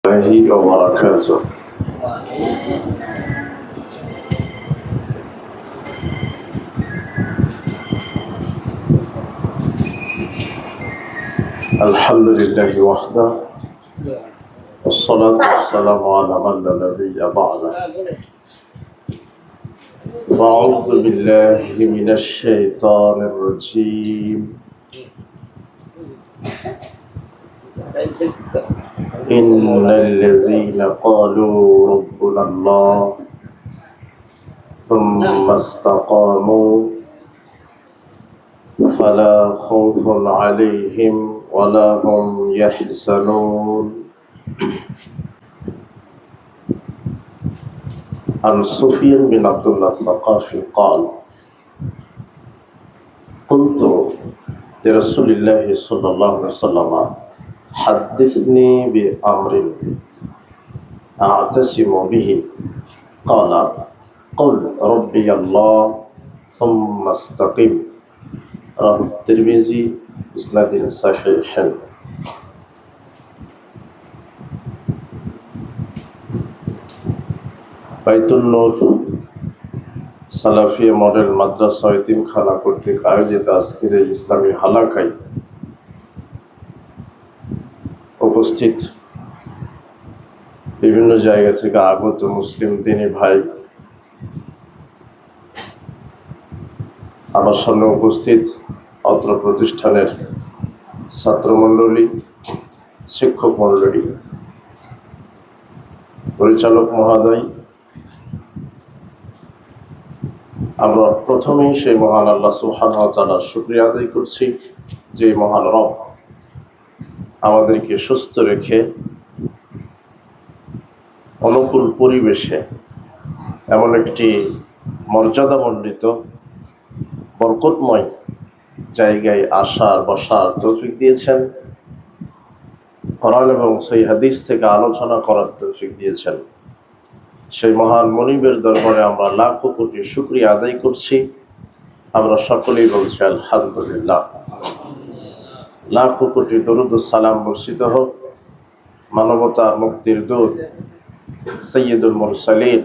الله وبركاته. الحمد لله وحده والصلاة والسلام على من لا نبي بعده. فأعوذ بالله من الشيطان الرجيم. إن الذين قالوا ربنا الله ثم استقاموا فلا خوف عليهم ولا هم يحزنون. عن سفيان بن عبد الله الثقفي قال: قلت لرسول الله صلى الله عليه وسلم: حدثني بأمر أعتصم به. قال: قل ربي الله ثم استقم. رواه الترمذي بإسناد صحيح. বাইতুল নূর সালাফিয়া মডেল মাদ্রাসা এতিমখানা কর্তৃক আয়োজিত আজকের এই ইসলামী হালাকায় উপস্থিত বিভিন্ন জায়গা থেকে আগত মুসলিম দিনী ভাই, আমার সামনে উপস্থিত অত্র প্রতিষ্ঠানের ছাত্রমণ্ডলী, শিক্ষক মণ্ডলী, পরিচালক মহোদয়, আমরা প্রথমেই সেই মহান আল্লাহ সুবহানাহু ওয়া তাআলার শুকরিয়া আদায় করছি যে মহান রব আমাদেরকে সুস্থ রেখে অনুকূল পরিবেশে এমন একটি মর্যাদামণ্ডিত বরকতময় জায়গায় আসার বসার তৌফিক দিয়েছেন, কোরআন এবং সেই হাদিস থেকে আলোচনা করার তৌফিক দিয়েছেন। সেই মহান মনিবের দরবারে আমরা লাখো কোটি শুকরিয়া আদায় করছি। আমরা সকলেই বলছি আলহামদুলিল্লাহ। লাখো কোটি দরুদ ও সালাম বর্ষিত হোক মানবতার মুক্তির দূত সৈয়দুল মুরসালিন,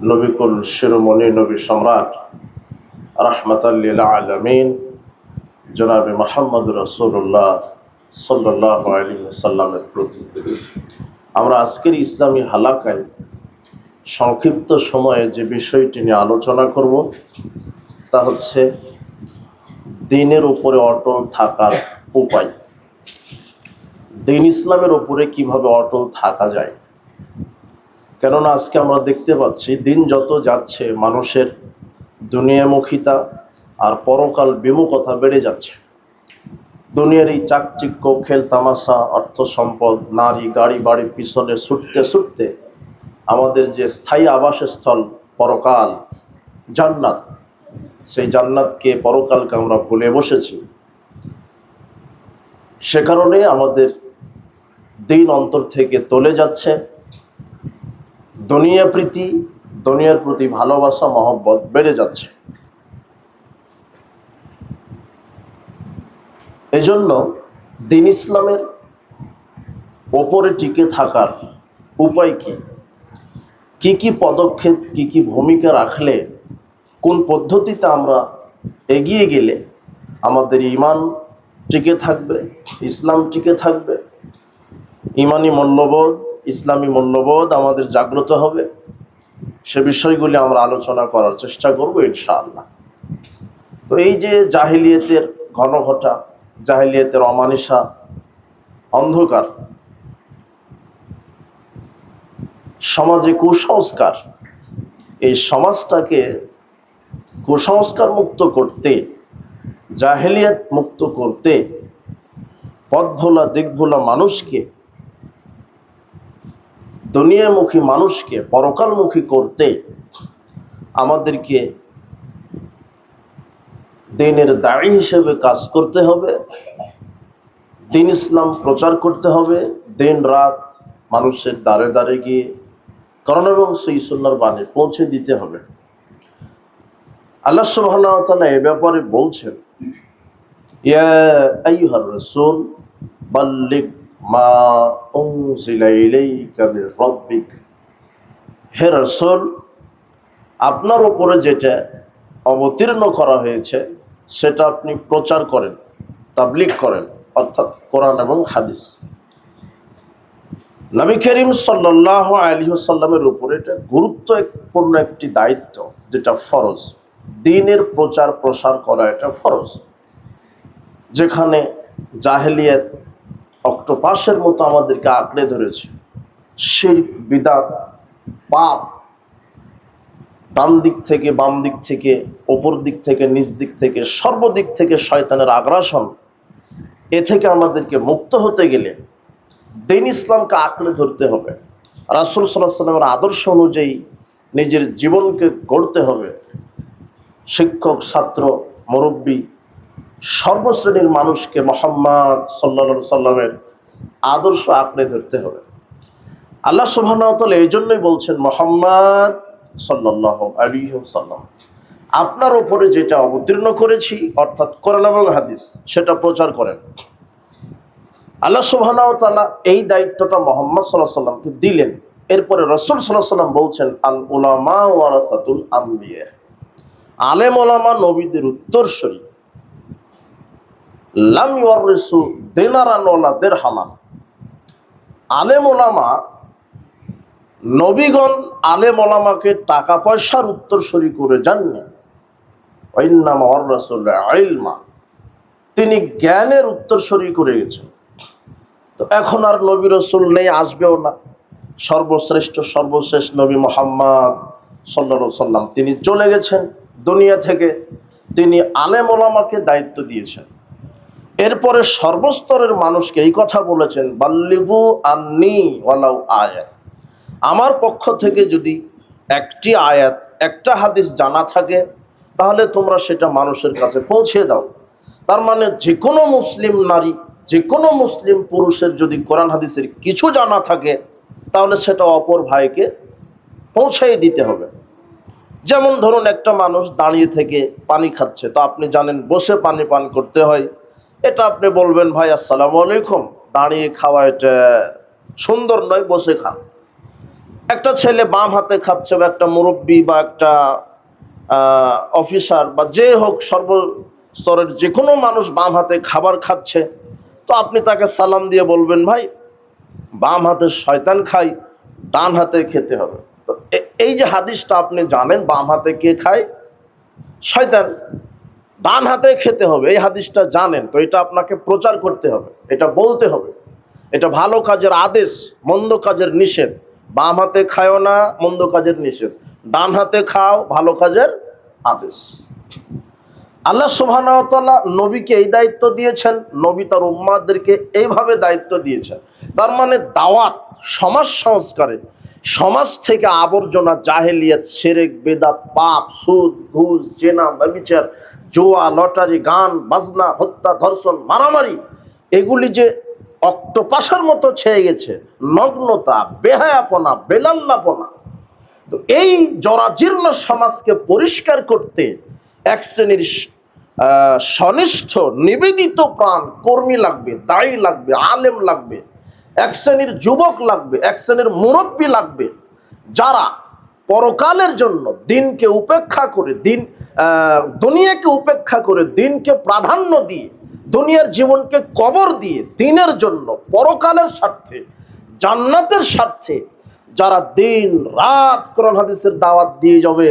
নবিকুল শিরোমণি, নবী সম্রাট, রাহমাতাল লিল আলামিন জনাবে মুহাম্মদ রাসূলুল্লাহ সাল্লাল্লাহু আলাইহি ওয়াসাল্লামের প্রতি। আমরা আজকের ইসলামী হালাকায় সংক্ষিপ্ত সময়ে যে বিষয়টি নিয়ে আলোচনা করব তা হচ্ছে দ্বীনের উপরে অটল থাকার উপায়। দ্বীন ইসলামের উপরে কিভাবে অটল থাকা যায়। কেননা আজকে আমরা দেখতে পাচ্ছি দিন যত যাচ্ছে মানুষের দুনিয়ামুখিতা আর পরকাল বিমুখতা বেড়ে যাচ্ছে। দুনিয়ার এই চাকচিক্য, খেল তামাশা, অর্থ সম্পদ, নারী, গাড়ি বাড়ির পিছনে ছুটতে ছুটতে আমাদের যে স্থায়ী আবাসস্থল পরকাল জান্নাত, সেই জান্নাতকে পরকালকে আমরা ভুলে বসেছি। সে কারণে আমাদের দিন অন্তর থেকে তলে যাচ্ছে। দুনিয়ার প্রতি ভালোবাসা, মহব্বত বেড়ে যাচ্ছে। এজন্য দ্বীন ইসলামের ওপরে টিকে থাকার উপায় কি কি পদক্ষেপ, কি কি ভূমিকা রাখলে, কোন পদ্ধতিতে আমরা এগিয়ে গেলে আমাদের ঈমান টিকে থাকবে, ইসলাম টিকে থাকবে, ঈমানি মূল্যবোধ, ইসলামী মূল্যবোধ আমাদের জাগ্রত হবে, সে বিষয়গুলি আমরা আলোচনা করার চেষ্টা করব ইনশাআল্লাহ। তো এই যে জাহিলিয়াতের ঘনঘটা, জাহিলিয়াতের অমানিসা, অন্ধকার, সমাজে কুসংস্কার, এই সমাজটাকে কুসংস্কার মুক্ত করতে, জাহেলিয়াত মুক্ত করতে, পথভোলা দিকভোলা মানুষকে, দুনিয়ামুখী মানুষকে পরকালমুখী করতে আমাদেরকে দ্বীনের দায়ী হিসেবে কাজ করতে হবে। দ্বীন ইসলাম প্রচার করতে হবে। দিন রাত মানুষের দ্বারে দ্বারে গিয়ে কোরআন এবং সহিহ সুন্নাহর বাণী পৌঁছে দিতে হবে। আল্লাহ সুবহানাহু ওয়া তাআলা এ ব্যাপারে বলছেন, ইয়া আইয়ুহার রাসূল বাল্লিগ মা উনজিলা ইলাইকা মির রাব্বিক, হে রাসূল আপনার উপরে যেটা অবতীর্ণ করা হয়েছে সেটা আপনি প্রচার করেন, তাবলীগ করেন, অর্থাৎ কোরআন এবং হাদিস। নবী করিম সাল্লাল্লাহু আলাইহি ওয়াসাল্লামের উপরে এটা গুরুত্বপূর্ণ একটি দায়িত্ব, যেটা ফরজ। দ্বীনের প্রচার প্রসার করা এটা ফরজ। যেখানে জাহেলিয়াত অক্টোপাসের মতো আমাদেরকে আঁকড়ে ধরেছে, শিরক, বিদআত, পাপ, ডান দিক থেকে বাম দিক থেকে, ওপর দিক থেকে নিচ দিক থেকে, সর্বদিক থেকে শয়তানের আগ্রাসন, এ থেকে আমাদেরকে মুক্ত হতে গেলে দ্বীন ইসলামকে আঁকড়ে ধরতে হবে। রাসূল সাল্লাল্লাহু আলাইহি ওয়াসাল্লামের আদর্শ অনুযায়ী নিজের জীবনকে গড়তে হবে। শিক্ষক, ছাত্র, মুরব্বী, সর্বশ্রেণীর মানুষকে মুহাম্মদ সাল্লাল্লাহু আলাইহি ওয়াসাল্লামের আদর্শ আঁকড়ে ধরতে হবে। আল্লাহ সুবহানাহু ওয়া তাআলা এই জন্যই বলছেন, মুহাম্মদ সাল্লাল্লাহু আলাইহি ওয়াসাল্লাম আপনার উপরে যেটা অবতীর্ণ করেছি অর্থাৎ কোরআন এবং হাদিস সেটা প্রচার করেন। আল্লাহ সুবহানাহু ওয়া তাআলা এই দায়িত্বটা মুহাম্মদ সাল্লাল্লাহু আলাইহি ওয়াসাল্লামকে দিলেন। এরপরে রাসূল সাল্লাল্লাহু আলাইহি ওয়াসাল্লাম বলছেন, আল উলামা ওয়ারাসাতুল আম্বিয়া, আলেম ওলামা নবীদের উত্তরসূরি। লাম ইউরিসু দিনারান ওয়ালা দিরহামান, আলেম ওলামা, নবীগণ আলেম ওলামাকে টাকা পয়সার উত্তরসূরি করে যাননি। ওয়াইন্নামা ওয়ারাসুল ইলমা, তিনি জ্ঞানের উত্তরসূরি করে গেছেন। তো এখন আর নবী রাসূল নেই, আসবেও না। সর্বশ্রেষ্ঠ সর্বশেষ নবী মুহাম্মদ সাল্লাল্লাহু আলাইহি ওয়াসাল্লাম তিনি চলে গেছেন দুনিয়া থেকে। তিনি আলেম ওলামাকে দায়িত্ব দিয়েছেন। এরপরে সর্বস্তরের মানুষকে এই কথা বলেছেন, বাল্লিগু আন্নি ওয়ালাউ আয়াত, আমার পক্ষ থেকে যদি একটি আয়াত, একটা হাদিস জানা থাকে তাহলে তোমরা সেটা মানুষের কাছে পৌঁছে দাও। তার মানে যে কোনো মুসলিম নারী, যে কোনো মুসলিম পুরুষের যদি কোরআন হাদিসের কিছু জানা থাকে তাহলে সেটা অপর ভাইকে পৌঁছাই দিতে হবে। যেমন ধরুন একটা মানুষ দাঁড়িয়ে থেকে পানি খাচ্ছে, তো আপনি জানেন বসে পানি পান করতে হয়, এটা আপনি বলবেন, ভাই আসসালামু আলাইকুম, দাঁড়িয়ে খাওয়া এটা সুন্দর নয়, বসে খান। একটা ছেলে বাম হাতে খাচ্ছে, বা একটা মুরব্বী বা একটা অফিসার বা যে হোক, সর্বস্তরের যে কোনো মানুষ বাম হাতে খাবার খাচ্ছে, তো আপনি তাকে সালাম দিয়ে বলবেন, ভাই বাম হাতে শয়তান খায়, ডান হাতে খেতে হবে। তো এই যে হাদিসটা আপনি জানেন, বাম হাতে কে খায়? শয়তান। ডান হাতে খেতে হবে, এই হাদিসটা জানেন, তো এটা আপনাকে প্রচার করতে হবে, এটা বলতে হবে। এটা ভালো কাজের আদেশ, মন্দ কাজের নিষেধ। বাম হাতে খায়ও না, মন্দ কাজের নিষেধ। ডান হাতে খাও, ভালো কাজের আদেশ। আল্লাহ সুবহানাহু ওয়া তাআলা নবীকে এই দায়িত্ব দিয়েছেন, নবী তার উম্মাদেরকে এইভাবে দায়িত্ব দিয়েছেন। তার মানে দাওয়াত, সমাজ সংস্কারে, সমাজ থেকে আবর্জনা, জাহেলিয়াত, শিরক, বিদআত, পাপ, সুদ, ঘুষ, জেনা, ব্যভিচার, জুয়া, লটারি, গান, বাজনা, হত্যা, ধর্ষণ, মারামারি, এগুলি যে অক্টোপাসের মতো ছেয়ে গেছে, নগ্নতা, বেহায়াপনা, বেলাল্লাপনা, তো এই জরাজীর্ণ সমাজকে পরিষ্কার করতে এক শ্রেণীর সনিষ্ঠ নিবেদিত প্রাণ কর্মী লাগবে, দায়ী লাগবে, আলেম লাগবে, এক শ্রেণীর যুবক লাগবে, এক শ্রেণীর মুরব্বী লাগবে, যারা পরকালের জন্য দিনকে উপেক্ষা করে, দুনিয়াকে উপেক্ষা করে, দিনকে প্রাধান্য দিয়ে, দুনিয়ার জীবনকে কবর দিয়ে দিনের জন্য, পরকালের স্বার্থে, জান্নাতের স্বার্থে যারা দিন রাত কোরআন হাদিসের দাওয়াত দিয়ে যাবে,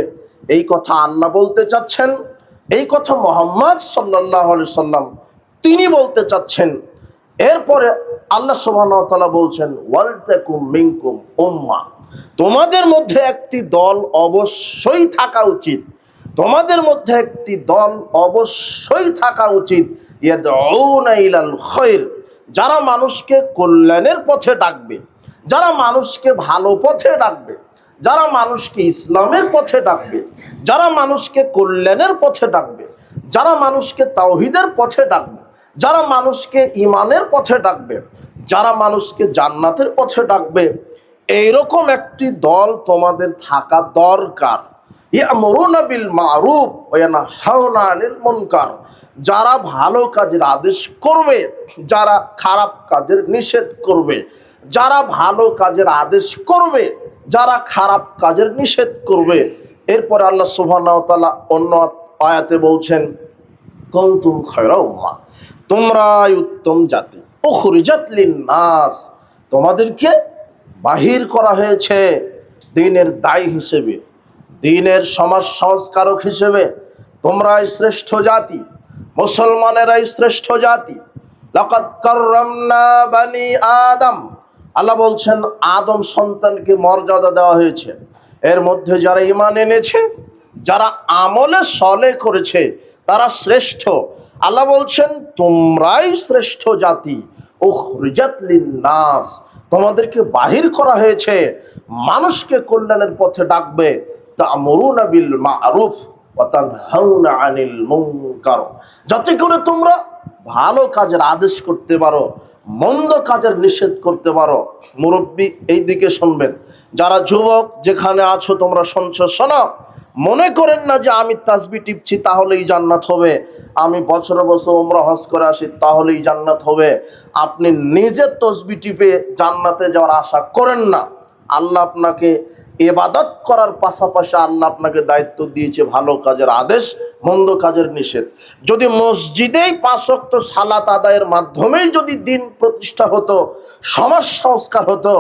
এই কথা আল্লাহ বলতে চাচ্ছেন, এই কথা মুহাম্মদ সাল্লাল্লাহু আলাইহি ওয়াসাল্লাম তিনি বলতে চাচ্ছেন। এরপরে আল্লাহ সুবহানাহু ওয়া তাআলা বলছেন, ওয়ালতাকুম মিনকুম উম্মাহ, তোমাদের মধ্যে একটি দল অবশ্যই থাকা উচিত, তোমাদের মধ্যে একটি দল অবশ্যই থাকা উচিত, ইয়াদউনা ইলাল খায়র, যারা মানুষকে কল্যাণের পথে ডাকবে, যারা মানুষকে ভালো পথে ডাকবে, যারা মানুষকে ইসলামের পথে ডাকবে, যারা মানুষকে কল্যাণের পথে ডাকবে, যারা মানুষকে তাওহীদের পথে ডাকবে, যারা মানুষকে ঈমানের পথে ডাকবে, যারা মানুষকে জান্নাতের পথে ডাকবে, এইরকম একটি দল তোমাদের থাকা দরকার। ইয়ামুরুনা বিল মারুফ ওয়া ইয়ানহাউনা আনিল মুনকার, যারা ভালো কাজের আদেশ করবে, যারা খারাপ কাজের নিষেধ করবে। যারা ভালো কাজের আদেশ করবে, যারা খারাপ কাজের নিষেধ করবে। এরপরে আল্লাহ সুবহানাহু ওয়া তাআলা অন্য আয়াতে বলছেন, কুনতুম খায়রা উম্মাহ, তোমরাই উত্তম জাতি, উখরিজাত লিন-নাস, তোমাদেরকে বাহির করা হয়েছে দ্বীনের দায়ী হিসেবে, দ্বীনের সমাজ সংস্কারক হিসেবে। তোমরাই শ্রেষ্ঠ জাতি, মুসলমানেরাই শ্রেষ্ঠ জাতি। লাকাদ কাররামনা বানি আদম, আল্লাহ বলছেন আদম সন্তানকে মর্যাদা দেওয়া হয়েছে। এর মধ্যে যারা ঈমান এনেছে, যারা আমলে সলেহ করেছে, তারা শ্রেষ্ঠ। আল্লাহ বলছেন তোমরাই শ্রেষ্ঠ জাতি, উখরিজাত লিন-নাস, তোমাদেরকে বাহির করা হয়েছে মানুষকে কল্যাণের পথে ডাকবে। তা'মুরুনা বিল মা'রুফ ওয়া তানহাউনা আনিল মুনকার, যাতে করে তোমরা ভালো কাজের আদেশ করতে পারো, মন্দ কাজের নিষেধ করতে পারো। মুরব্বী এই দিকে শুনবেন, যারা যুবক যেখানে আছো তোমরা শুনছো, শোনো। মনে করেন না যে আমি তাসবিহ টিপছি তাহলেই জান্নাত হবে, আমি বছরে বছর উমরা হজ করে আসি তাহলেই জান্নাত হবে। আপনি নিজে তাসবিহ টিপে জান্নাতে যাওয়ার আশা করেন না। আল্লাহ আপনাকে ইবাদত করার পাশাপাশি আল্লাহ আপনাকে দায়িত্ব দিয়েছে ভালো কাজের আদেশ, মন্দ কাজের নিষেধ। যদি মসজিদেই 5 ওয়াক্ত সালাত আদায়ের মাধ্যমেই যদি দিন প্রতিষ্ঠা হতো, সমাজ সংস্কার হতো,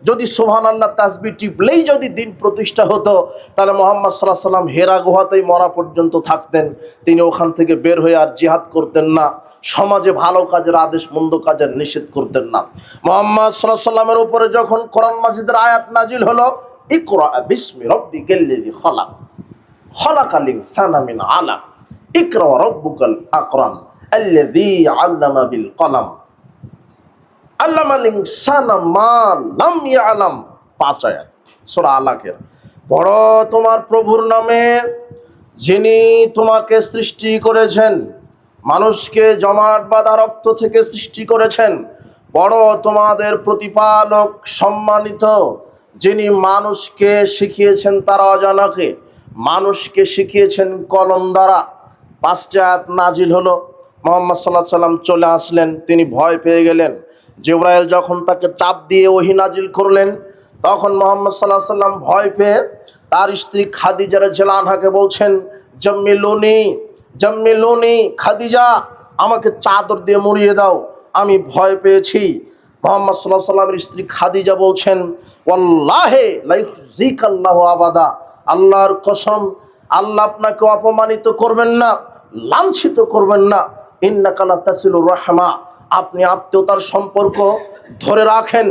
যদি সুবহানাল্লাহ তাসবিহ টিপলেই যদি দিন প্রতিষ্ঠা হতো, তাহলে মুহাম্মদ সাল্লাল্লাহু আলাইহি সাল্লাম হেরা গুহাতেই মরা পর্যন্ত থাকতেন। তিনি ওখান থেকে বের হয়ে আর জিহাদ করতেন না, সমাজে ভালো কাজের আদেশ মন্দ কাজের নিষেধ করতেন না। মুহাম্মদ সাল্লাল্লাহু আলাইহি সাল্লামের উপরে যখন কোরআন মাজিদের আয়াত নাজিল হলো, ইকরা বিসমি রাব্বিকাল্লাযী খালাক, খালাকাল ইনসানা মিন আলাক, ইকরা ওয়া রাব্বুকাল আকরাম আল্লাযী আল্লামা বিল কলম আল্লামাল ইনসানা মা লাম ইয়ালাম। 5 আয়াত সূরা আলাকের। বড় তোমার প্রভুর নামে, যিনি তোমাকে সৃষ্টি করেছেন, মানুষকে জমাট বাঁধা রক্ত থেকে সৃষ্টি করেছেন। বড় তোমাদের প্রতিপালক সম্মানিত, যিনি মানুষকে শিখিয়েছেন তারা অজানাকে, মানুষকে শিখিয়েছেন কলম দ্বারা। 5টা আয়াত নাজিল হলো। মুহাম্মদ সাল্লাল্লাহু আলাইহি সাল্লাম চলে আসলেন, তিনি ভয় পেয়ে গেলেন। জিবরাইল যখন তাকে চাপ দিয়ে ওহী নাজিল করলেন, তখন মুহাম্মদ সাল্লাল্লাহু আলাইহি সাল্লাম ভয় পেয়ে তার স্ত্রী খাদিজা রাদিয়াল্লাহু আনহাকে বলছেন, জাম্মিলুনি জাম্মিলুনি, খাদিজা আমাকে চাদর দিয়ে মুড়িয়ে দাও, আমি ভয় পেয়েছি। মুহাম্মদ সাল্লাল্লাহু আলাইহি সাল্লামের স্ত্রী খাদিজা বলছেন, ওয়াল্লাহি লা ইউযিকাল্লাহু আবাদা, আল্লাহর কসম, আল্লাহ আপনাকে অপমানিত করবেন না, লাঞ্ছিত করবেন না। ইন্নাকা লা তাসিলুর রাহমা, আপনি আত্মীয়তার সম্পর্ক ধরে রাখেন,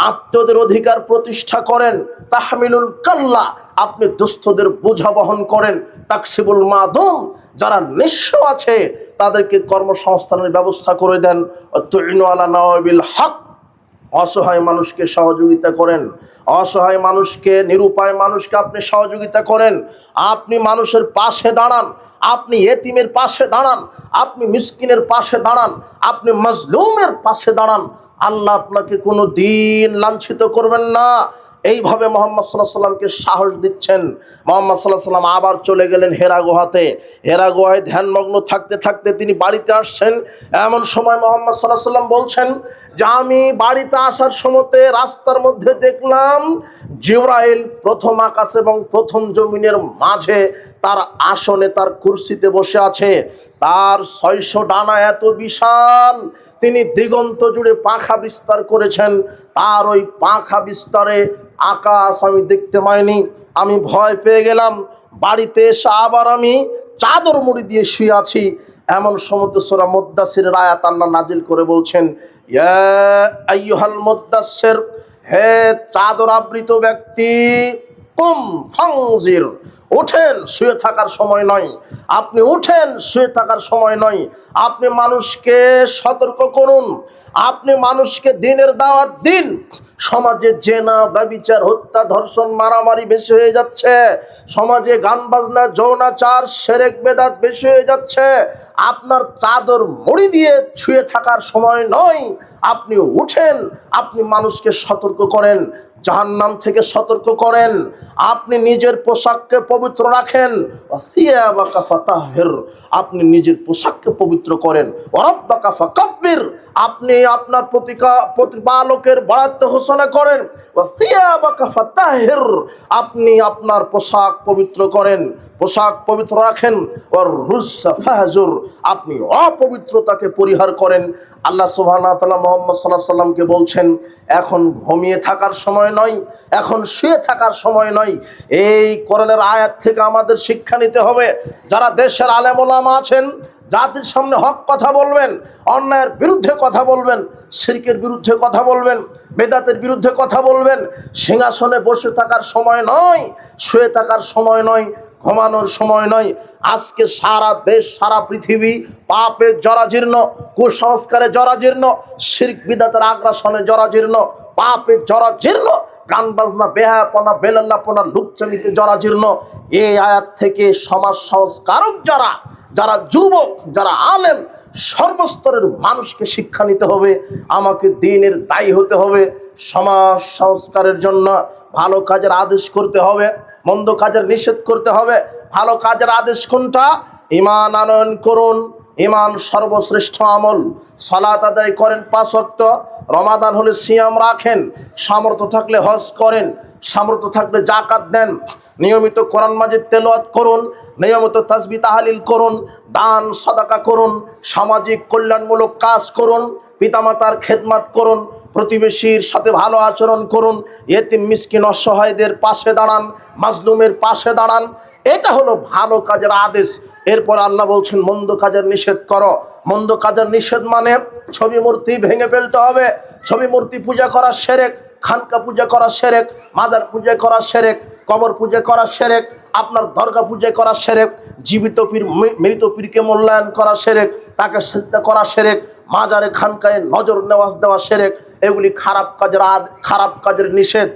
আত্মীয়দের অধিকার প্রতিষ্ঠা করেন। তাহমিলুল কাল্লা, আপনি দুস্থদের বোঝা বহন করেন। তাকসিবুল মাদুম, যারা নিঃস্ব আছে তাদেরকে কর্মসংস্থানের ব্যবস্থা করে দেন। তুইনু আলা নাওয়াবিল হক, অসহায় মানুষকে সহযোগিতা করেন, অসহায় মানুষকে, নিরুপায় মানুষকে আপনি সহযোগিতা করেন। আপনি মানুষের পাশে দাঁড়ান, আপনি এতিমের পাশে দাঁড়ান, আপনি মিসকিনের পাশে দাঁড়ান, আপনি মাজলুমের পাশে দাঁড়ান। আল্লাহ আপনাকে কোনো দিন লাঞ্ছিত করবেন না। এইভাবে মুহাম্মদ সাল্লাল্লাহু আলাইহি সাল্লামকে সাহস দিচ্ছেন। মুহাম্মদ সাল্লাল্লাহু আলাইহি সাল্লাম আবার চলে গেলেন হেরা গুহাতে। হেরা গুহায় ধ্যানমগ্ন থাকতে থাকতে তিনি বাড়িতে আসছেন। এমন সময় মুহাম্মদ সাল্লাল্লাহু আলাইহি সাল্লাম বলছেন যে আমি বাড়িতে আসার সময়তে রাস্তার মধ্যে দেখলাম জিবরাইল প্রথম আকাশ এবং প্রথম জমিনের মাঝে তার আসনে, তার কুরসিতে বসে আছে। তার 600 ডানা এত বিশাল, তিনি দিগন্ত জুড়ে পাখা বিস্তার করেছেন। তার ওই পাখা বিস্তারে আকাশ আমি দেখতে পাইনি। আমি ভয় পেয়ে গেলাম। বাড়িতে এসে আবার আমি চাদর মুড়ি দিয়ে শুয়ে আছি। এমন সময় সূরা মুদ্দাসসিরের আয়াত আল্লাহ নাজিল করে বলছেন, ইয়া আইয়ুহাল মুদ্দাসসির, হে চাদর আবৃত ব্যক্তি, কুম ফানজির, ওঠেন, শুয়ে থাকার সময় নয়। আপনি উঠেন, শুয়ে থাকার সময় নয়। আপনি মানুষকে সতর্ক করুন, আপনি মানুষকে দিনের দাওয়াত দিন। সমাজে জেনা, ব্যভিচার, হত্যা, ধর্ষণ, মারামারি বেশি হয়ে যাচ্ছে। সমাজে গান বাজনা, যৌনাচার, শিরক বেদাত বেশি হয়ে যাচ্ছে। আপনার চাদর মুড়ি দিয়ে শুয়ে থাকার সময় নয়। আপনি উঠেন, আপনি মানুষকে সতর্ক করেন। জাহান্নাম থেকে সতর্ক করেন। আপনি নিজের পোশাককে পবিত্র রাখেন। ওয়াসিয়াবাকা ফাতাহির, আপনি নিজের পোশাককে পবিত্র করেন। ওয়ারাব্বাকা ফাকাব্বির, আপনি আপনার প্রতিপালকের বরাদ্দ ঘোষণা করেন। ওয়াসিয়াবাকা ফাতাহির, আপনি আপনার পোশাক পবিত্র করেন, পোশাক পবিত্র রাখেন। ওয়ার রুজ্জা ফাহজুর, আপনি অপবিত্রতাকে পরিহার করেন। আল্লাহ সুবহানাহু ওয়া তাআলা মুহাম্মদ সাল্লাল্লাহু আলাইহি সাল্লামকে বলছেন, এখন ঘুমিয়ে থাকার সময় নয়, এখন শুয়ে থাকার সময় নয়। এই কোরআনের আয়াত থেকে আমাদের শিক্ষা নিতে হবে। যারা দেশের আলেম ওলামা আছেন, জাতির সামনে হক কথা বলবেন, অন্যায়ের বিরুদ্ধে কথা বলবেন, শিরকের বিরুদ্ধে কথা বলবেন, বেদাতের বিরুদ্ধে কথা বলবেন, সিংহাসনে বসে থাকার সময় নয়, শুয়ে থাকার সময় নয়, ঘুমানোর সময় নয়। আজকে সারা দেশ, সারা পৃথিবী পাপে জরাজীর্ণ, কুসংস্কারে জরাজীর্ণ, শিরক বিদাতের আগ্রাসনে জরাজীর্ণ, পাপে জরাজীর্ণ, গান বাজনা, বেহায়াপনা, বেলাল্লাপনা, লুচ্চামিতে জরাজীর্ণ। এই আয়াত থেকে সমাজ সংস্কারক যারা যুবক, যারা আলেম, সর্বস্তরের মানুষকে শিক্ষা নিতে হবে। আমাকে দ্বীনের দায়ী হতে হবে। সমাজ সংস্কারের জন্য ভালো কাজের আদেশ করতে হবে, মন্দ কাজের নিষেধ করতে হবে। ভালো কাজের আদেশ কোনটা? ঈমান আনয়ন করুন, ঈমান সর্বশ্রেষ্ঠ আমল। সালাত আদায় করেন 5 ওয়াক্ত, রমাদান হলে সিয়াম রাখেন, সামর্থ্য থাকলে হজ করেন, সামর্থ্য থাকলে যাকাত দেন, নিয়মিত কোরআন মাজিদ তেলাওয়াত করুন, নিয়মিত তাসবিহ তাহলিল করুন, দান সাদাকা করুন, সামাজিক কল্যাণমূলক কাজ করুন, পিতামাতার খেদমত করুন, প্রতিবেশীর সাথে ভালো আচরণ করুন, ইয়েতিম মিসকিন অসহায়দের পাশে দাঁড়ান, মাজলুমের পাশে দাঁড়ান। এটা হলো ভালো কাজের আদেশ। এরপর আল্লাহ বলছেন মন্দ কাজের নিষেধ করো। মন্দ কাজের নিষেধ মানে ছবি মূর্তি ভেঙে ফেলতে হবে। ছবি মূর্তি পূজা করা শিরক, খানকা পূজা করা শিরক, মাজার পূজা করা শিরক, কবর পূজা করা শিরক, আপনার দরগা পূজা করা শিরক, জীবিত পীর মৃত পীরকে মূল্যায়ন করা শিরক, তাকে সিজদা করা শিরক, মাজারে খানকায় নজর নেওয়াজ দেওয়া শিরক। এগুলি খারাপ কাজের নিষেধ।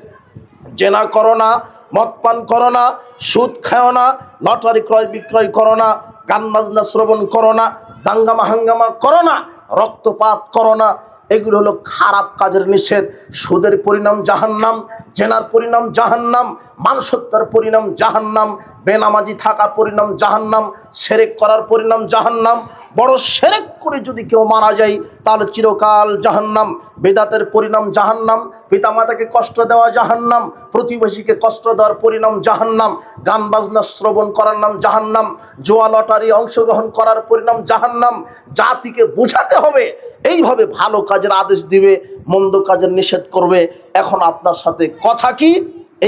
জেনা করো না, মদ পান করো না, সুদ খাও না, লটারি ক্রয় বিক্রয় করো না, গান বাজনা শ্রবণ করো না, দাঙ্গামা হাঙ্গামা করো না, রক্তপাত করো না। এগুলো হলো খারাপ কাজের নিষেধ। সুদের পরিণাম জাহান্নাম, জেনার পরিণাম জাহান্নাম, মানুষত্বের পরিণাম জাহান্নাম, বেনামাজি থাকার পরিণাম জাহান্নাম, শিরক করার পরিণাম জাহান্নাম। বড় শিরক করে যদি কেউ মারা যায় তাহলে চিরকাল জাহান্নাম। বেদাতের পরিণাম জাহান্নাম, পিতামাতাকে কষ্ট দেওয়া জাহান্নাম, প্রতিবেশীকে কষ্ট দেওয়ার পরিণাম জাহান্নাম, গান বাজনা শ্রবণ করার নাম জাহান্নাম, জুয়া লটারি অংশগ্রহণ করার পরিণাম জাহান্নাম। জাতিকে বোঝাতে হবে, এইভাবে ভালো কাজের আদেশ দিবে, মন্দ কাজের নিষেধ করবে। এখন আপনার সাথে কথা কি?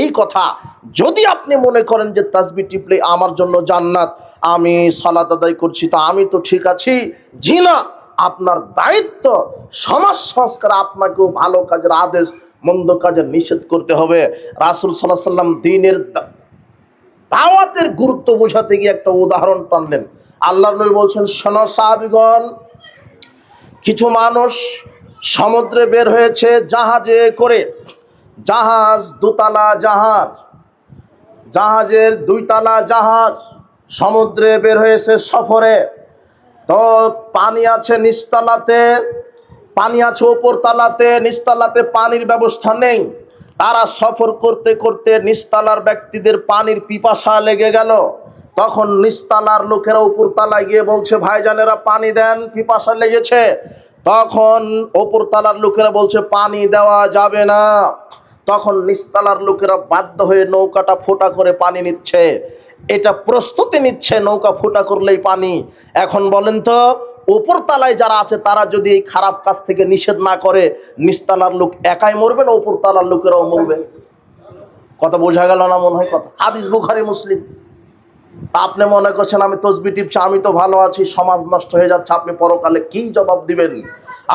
এই কথা, যদি আপনি মনে করেন যে তাসবিহ টিপলে আমার জন্য জান্নাত, আমি সালাত আদায় করছি তো আমি তো ঠিক আছি, জি না। আপনার দায়িত্ব সমাজ সংস্কার, আপনাকেও ভালো কাজের আদেশ, মন্দ কাজের নিষেধ করতে হবে। রাসূল সাল্লাল্লাহু আলাইহি ওয়াসাল্লাম দ্বীনের দাওয়াতের গুরুত্ব বোঝাতে গিয়ে একটা উদাহরণ টানলেন। আল্লাহর নবী বলছেন, শোনো সাহাবীগণ, কিছু মানুষ সমুদ্রে বের হয়েছে জাহাজে করে। জাহাজ দোতলা জাহাজ, জাহাজের 2 তলা জাহাজ সমুদ্রে বের হয়েছে সফরে। তো পানি আছে নিচতলাতে, পানি আছে ওপর তলাতে, নিচতলাতে পানির ব্যবস্থা নেই। তারা সফর করতে করতে নিচতলার ব্যক্তিদের পানির পিপাসা লেগে গেল। তখন নিচতলার লোকেরা উপর তলায় গিয়ে বলছে, ভাইজানেরা পানি দেন, পিপাসা লেগেছে। তখন ওপর তলার লোকেরা বলছে পানি দেওয়া যাবে না। তখন নিচতলার লোকেরা বাধ্য হয়ে নৌকাটা ফোটা করে পানি নিচ্ছে। এটা প্রস্তুতি নিচ্ছে, নৌকা ফোটা করলেই পানি। এখন বলেন তো, ওপর তলায় যারা আছে তারা যদি এই খারাপ কাজ থেকে নিষেধ না করে, নিচতলার লোক একাই মরবে না ওপর তলার লোকেরাও মরবে? কথা বোঝা গেল না মনে হয়? কথা হাদিস বুখারী মুসলিম। তা আপনি মনে করছেন আমি তসবিহ টিপছি, আমি তো ভালো আছি, সমাজ নষ্ট হয়ে যাচ্ছে। আপনি পরকালে কি জবাব দিবেন?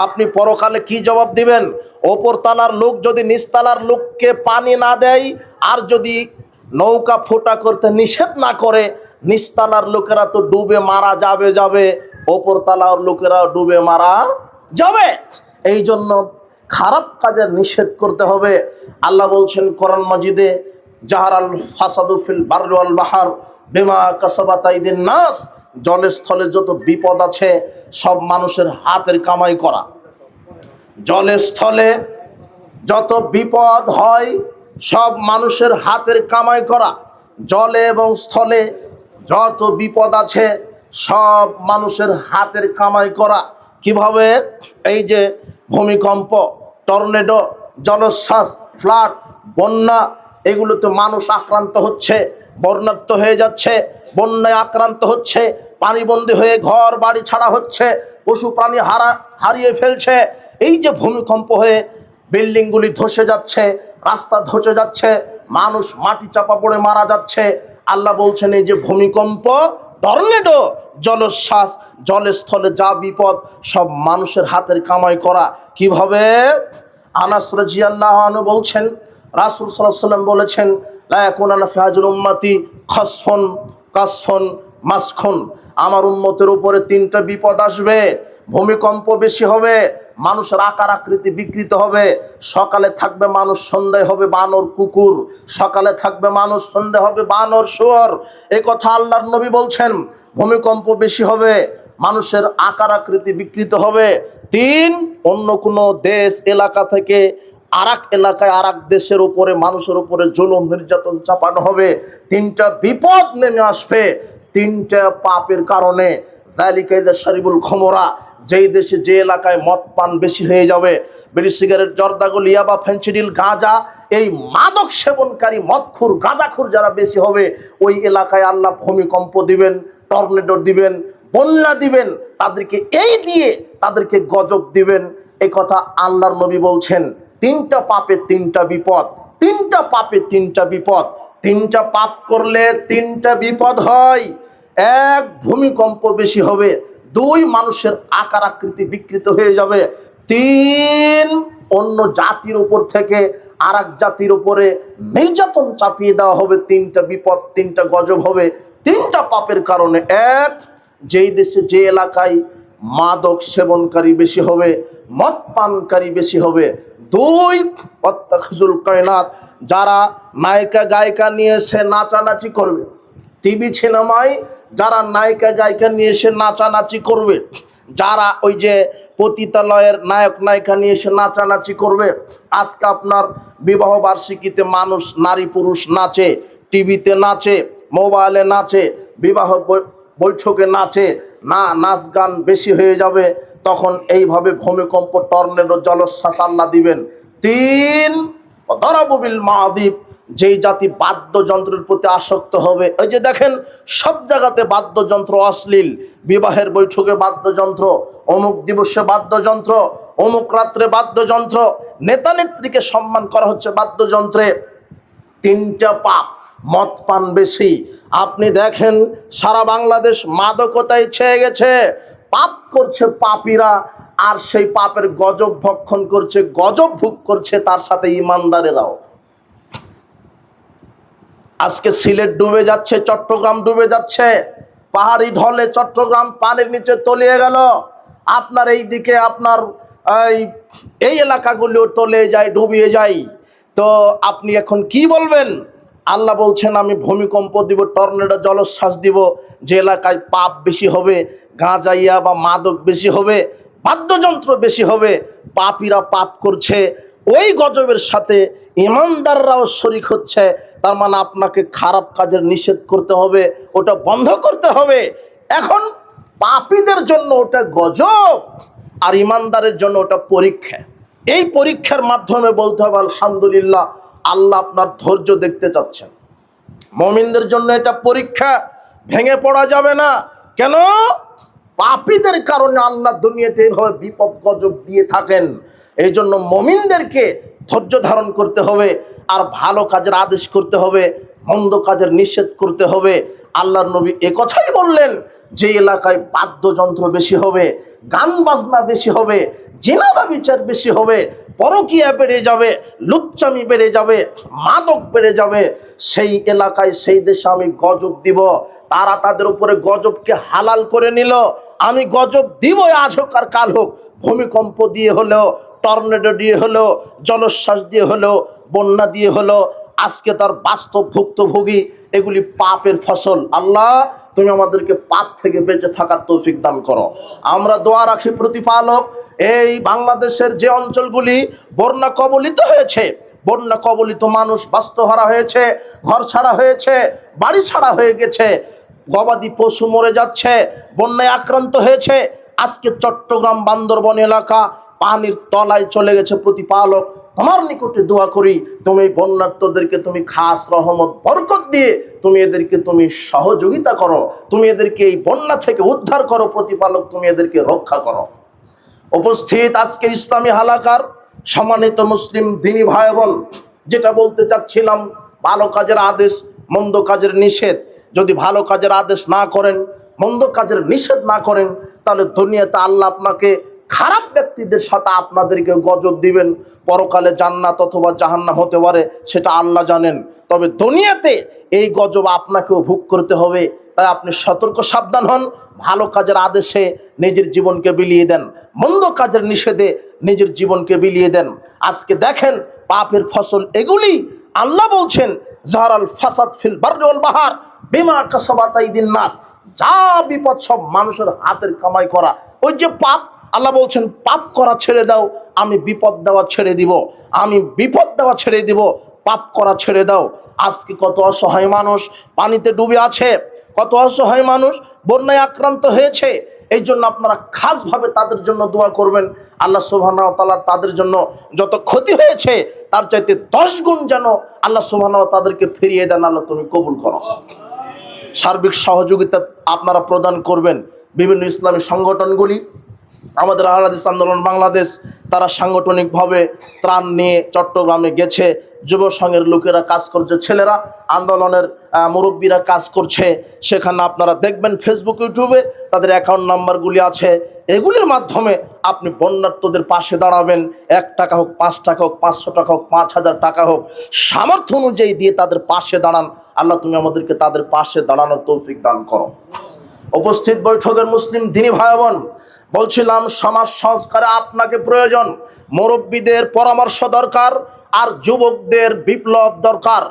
আপনি পরকালে কি জবাব দিবেন? ওপর তলার লোক যদি নিচতলার লোককে পানি না দেয়, আর যদি নৌকা ফোটা করতে নিষেধ না করে, নিচতলার লোকেরা তো ডুবে মারা যাবে, ওপর তলার লোকেরা ডুবে মারা যাবে। এই জন্য খারাপ কাজের নিষেধ করতে হবে। আল্লাহ বলছেন কোরআন মাজিদে, জাহারাল ফাসাদু ফিল বাররি ওয়াল বাহর বিমা কাসাবাত আইদিন নাস, জলে স্থলে যত বিপদ আছে সব মানুষের হাতের কামাই করা। জলে স্থলে যত বিপদ হয় সব মানুষের হাতের কামাই করা। জলে এবং স্থলে যত বিপদ আছে সব মানুষের হাতের কামাই করা। কিভাবে? এই যে ভূমিকম্প, টর্নেডো, জলোচ্ছ্বাস, ফ্লাড, বন্যা, এগুলোতে মানুষ আক্রান্ত হচ্ছে, বন্যার্ত হয়ে যাচ্ছে, বন্যায় আক্রান্ত হচ্ছে, পানিবন্দী হয়ে ঘর বাড়ি ছাড়া হচ্ছে, পশু প্রাণী হারিয়ে ফেলছে। এই যে ভূমিকম্প হয়ে বিল্ডিংগুলি ধসে যাচ্ছে, রাস্তা ধসে যাচ্ছে, মানুষ মাটি চাপা পড়ে মারা যাচ্ছে। আল্লাহ বলছেন এই যে ভূমিকম্প, টর্নেডো, জলোচ্ছ্বাস, জলে স্থলে যা বিপদ সব মানুষের হাতের কামাই করা। কিভাবে? আনাস রাদিয়াল্লাহু আনহু বলছেন, রাসূল সাল্লাল্লাহু আলাইহি ওয়াসাল্লাম বলেছেন, লা ইয়াকুনানা ফি হাযিল উম্মতি খাসফুন কাসফুন মাসখুন। আমার উম্মতের উপরে তিনটা বিপদ আসবে। ভূমিকম্প বেশি হবে, মানুষের আকার আকৃতি বিকৃত হবে, সকালে থাকবে মানুষ, সন্ধ্যায় হবে বানর কুকুর, সকালে থাকবে মানুষ, সন্ধ্যা হবে বানর শুয়োর। এই কথা আল্লাহর নবী বলছেন। ভূমিকম্প বেশি হবে, মানুষের আকার আকৃতি বিকৃত হবে। তিন, অন্য কোনো দেশ এলাকা থেকে আরেক এলাকায় আরেক দেশের উপরে মানুষের উপরে জুলুম নির্যাতন চাপানো হবে। তিনটা বিপদ নেমে আসবে, তিনটা পাপের কারণে। যালিকা ইযা শারিবুল খমরা, যেই দেশে যে এলাকায় মদ পান বেশি হয়ে যাবে, বিড়ি সিগারেট জর্দাগুল ইয়াবা ফেন্সিডিল গাঁজা, এই মাদক সেবনকারী মদখুর গাঁজাখুর যারা বেশি হবে, ওই এলাকায় আল্লাহ ভূমিকম্প দিবেন, টর্নেডো দিবেন, বন্যা দিবেন, তাদেরকে এই দিয়ে তাদেরকে গজব দিবেন। এই কথা আল্লাহর নবী বলছেন। তিনটা পাপে তিনটা বিপদ, তিনটা পাপে তিনটা বিপদ। তিনটা পাপ করলে তিনটা বিপদ হয়। এক, ভূমিকম্প বেশি হবে। দুই, মানুষের আকার আকৃতি বিকৃত হয়ে যাবে। তিন, অন্য জাতির উপর থেকে আর এক জাতির উপরে নির্যাতন চাপিয়ে দেওয়া হবে। তিনটা বিপদ, তিনটা গজব হবে তিনটা পাপের কারণে। এক, যেই দেশে যে এলাকায় মাদক সেবনকারী বেশি হবে, মদ পানকারী বেশি হবে। দুই, অত্তাখাজুল কায়নাত, যারা নায়িকা গায়িকা নিয়ে এসে নাচানাচি করবে, টিভি সিনেমায় যারা নায়িকা গায়িকা নিয়ে এসে নাচানাচি করবে, যারা ওই যে পতিতালয়ের নায়ক নায়িকা নিয়ে এসে নাচানাচি করবে। আজকে আপনার বিবাহ বার্ষিকীতে মানুষ, নারী পুরুষ নাচে, টিভিতে নাচে, মোবাইলে নাচে, বিবাহ বৈঠকে নাচে, না নাচ গান বেশি হয়ে যাবে, তখন এইভাবে ভূমিকম্প, টর্নেডো, জলোচ্ছ্বাস আল্লাহ দিবেন। তিন, দরাবু বিল মাযিব, যেই জাতি বাদ্যযন্ত্রের প্রতি আসক্ত হবে। ওই যে দেখেন সব জায়গাতে বাদ্যযন্ত্র, অশ্লীল, বিবাহের বৈঠকে বাদ্যযন্ত্র, অমুক দিবসে বাদ্যযন্ত্র, অমুক রাত্রে বাদ্যযন্ত্র, নেতা নেত্রীকে সম্মান করা হচ্ছে বাদ্যযন্ত্রে। তিনটা পাপ। মদ পান বেশি, আপনি দেখেন সারা বাংলাদেশ মাদকতায় ছেয়ে গেছে। পাপ করছে পাপীরা, আর সেই পাপের গজব ভক্ষণ করছে, গজব ভোগ করছে তার সাথে ইমানদারেরাও। আজকে সিলেট ডুবে যাচ্ছে, চট্টগ্রাম ডুবে যাচ্ছে, পাহাড়ি ঢলে চট্টগ্রাম পানির নিচে তলিয়ে গেল। আপনার এই দিকে আপনার এই এলাকাগুলো তলে যায়, ডুবিয়ে যায়। তো আপনি এখন কি বলবেন? আল্লাহ বলছেন আমি ভূমিকম্প দিব, টর্নেডো, জলোচ্ছ্বাস দিব। যে এলাকায় পাপ বেশি হবে, গাঁজাইয়া বা মাদক বেশি হবে, বাদ্যযন্ত্র বেশি হবে, পাপীরা পাপ করছে, ওই গজবের সাথে ইমানদাররাও শরীক হচ্ছে। তার মানে আপনাকে খারাপ কাজের নিষেধ করতে হবে, ওটা বন্ধ করতে হবে। এখন পাপীদের জন্য ওটা গজব, আর ইমানদারের জন্য ওটা পরীক্ষা। এই পরীক্ষার মাধ্যমে বলতে হবে আলহামদুলিল্লাহ, আল্লাহ আপনার ধৈর্য দেখতে চাচ্ছেন। মুমিনদের জন্য এটা পরীক্ষা, ভেঙে পড়া যাবে না। কেন? পাপীদের কারণে আল্লাহ দুনিয়াতে এইভাবে বিপদ গজব দিয়ে থাকেন। এই জন্য মুমিনদেরকে ধৈর্য ধারণ করতে হবে, আর ভালো কাজের আদেশ করতে হবে, মন্দ কাজের নিষেধ করতে হবে। আল্লাহর নবী একথাই বললেন, যে এলাকায় বাদ্যযন্ত্র বেশি হবে, গান বাজনা বেশি হবে, জিনা ব্যভিচার বেশি হবে, পরকীয়া বেড়ে যাবে, লুচ্চামি বেড়ে যাবে, মাদক বেড়ে যাবে, সেই এলাকায় সেই দেশে আমি গজব দিব। তারা তাদের উপরে গজবকে হালাল করে নিল। আমি গজব দিব, আজ হোক আর কাল হোক, ভূমিকম্প দিয়ে হলেও, টর্নেডো দিয়ে হলেও, জলোচ্ছ্বাস দিয়ে হলেও, বন্যা দিয়ে হলেও। আজকে তার বাস্তব ভুক্তভোগী, এগুলি পাপের ফসল। আল্লাহ তুমি আমাদেরকে পাপ থেকে বেঁচে থাকার তৌফিক দান করো। আমরা দোয়া রাখি প্রতিপালক, এই বাংলাদেশের যে অঞ্চলগুলি বন্যা কবলিত হয়েছে, বন্যা কবলিত মানুষ বাস্তুহারা হয়েছে, ঘর ছাড়া হয়েছে, বাড়ি ছাড়া হয়ে গেছে, গবাদি পশু মরে যাচ্ছে, বন্যায় আক্রান্ত হয়েছে। আজকে চট্টগ্রাম বান্দরবন এলাকা পানির তলায় চলে গেছে। প্রতিপালক, তোমার নিকটে দোয়া করি, তুমি বন্যার্তদেরকে তুমি খাস রহমত বরকত দিয়ে তুমি এদেরকে তুমি সহযোগিতা করো, তুমি এদেরকে এই বন্যা থেকে উদ্ধার করো। প্রতিপালক, তুমি এদেরকে রক্ষা করো। উপস্থিত আজকের ইসলামী হালাকার সম্মানিত মুসলিম দিনী ভাই বোন, যেটা বলতে চাচ্ছিলাম, ভালো কাজের আদেশ, মন্দ কাজের নিষেধ। যদি ভালো কাজের আদেশ না করেন, মন্দ কাজের নিষেধ না করেন, তাহলে দুনিয়াতে আল্লাহ আপনাকে খারাপ ব্যক্তিদের সাথে আপনাদেরকে গজব দিবেন। পরকালে জান্নাত অথবা জাহান্নাম হতে পারে, সেটা আল্লাহ জানেন। তবে দুনিয়াতে এই গজব আপনাকেও ভোগ করতে হবে। তাই আপনি সতর্ক সাবধান হন। ভালো কাজের আদেশে নিজের জীবনকে বিলিয়ে দেন, মন্দ কাজের নিষেধে নিজের জীবনকে বিলিয়ে দেন। আজকে দেখেন পাপের ফসল এগুলি। আল্লাহ বলছেন, জাহারাল ফাসাদ ফিল বাররি ওয়াল বাহার বিমা কাসাবাত আইদিন নাস। যা বিপদ সব মানুষের হাতের কামাই করা। ওই যে পাপ, আল্লাহ বলছেন পাপ করা ছেড়ে দাও, আমি বিপদ দেওয়া ছেড়ে দিব, আমি বিপদ দেওয়া ছেড়ে দিব, পাপ করা ছেড়ে দাও। আজকে কত অসহায় মানুষ পানিতে ডুবে আছে, কত অসহায় মানুষ বন্যায় আক্রান্ত হয়েছে। এই জন্য আপনারা খাসভাবে তাদের জন্য দোয়া করবেন। আল্লাহ সুবহানাহু ওয়া তাআলা তাদের জন্য যত ক্ষতি হয়েছে তার চাইতে 10 গুণ যেন আল্লাহ সুবহানাহু ওয়া তাদেরকে ফিরিয়ে দেন। আল্লাহ তুমি কবুল করো। সার্বিক সহযোগিতা আপনারা প্রদান করবেন। বিভিন্ন ইসলামী সংগঠনগুলি, আমাদের আহলে হাদিস আন্দোলন বাংলাদেশ, তারা সাংগঠনিকভাবে ত্রাণ নিয়ে চট্টগ্রামে গেছে। যুব সংঘের লোকেরা কাজ করছে, ছেলেরা, আন্দোলনের মুরব্বীরা কাজ করছে। সেখানে আপনারা দেখবেন ফেসবুক, ইউটিউবে তাদের অ্যাকাউন্ট নাম্বারগুলি আছে। এগুলির মাধ্যমে আপনি বন্যার্তদের পাশে দাঁড়াবেন। 1 টাকা হোক, 5 টাকা হোক, 500 টাকা হোক, 5000 টাকা হোক, সামর্থ্য অনুযায়ী দিয়ে তাদের পাশে দাঁড়ান। আল্লাহ তুমি আমাদেরকে তাদের পাশে দাঁড়ানোর তৌফিক দান করো। উপস্থিত বৈঠকের মুসলিম দিনী ভাই বোন, বলছিলাম সমাজ সংস্কারে আপনাকে প্রয়োজন। মুরব্বীদের পরামর্শ দরকার, আর যুবকদের বিপ্লব দরকার।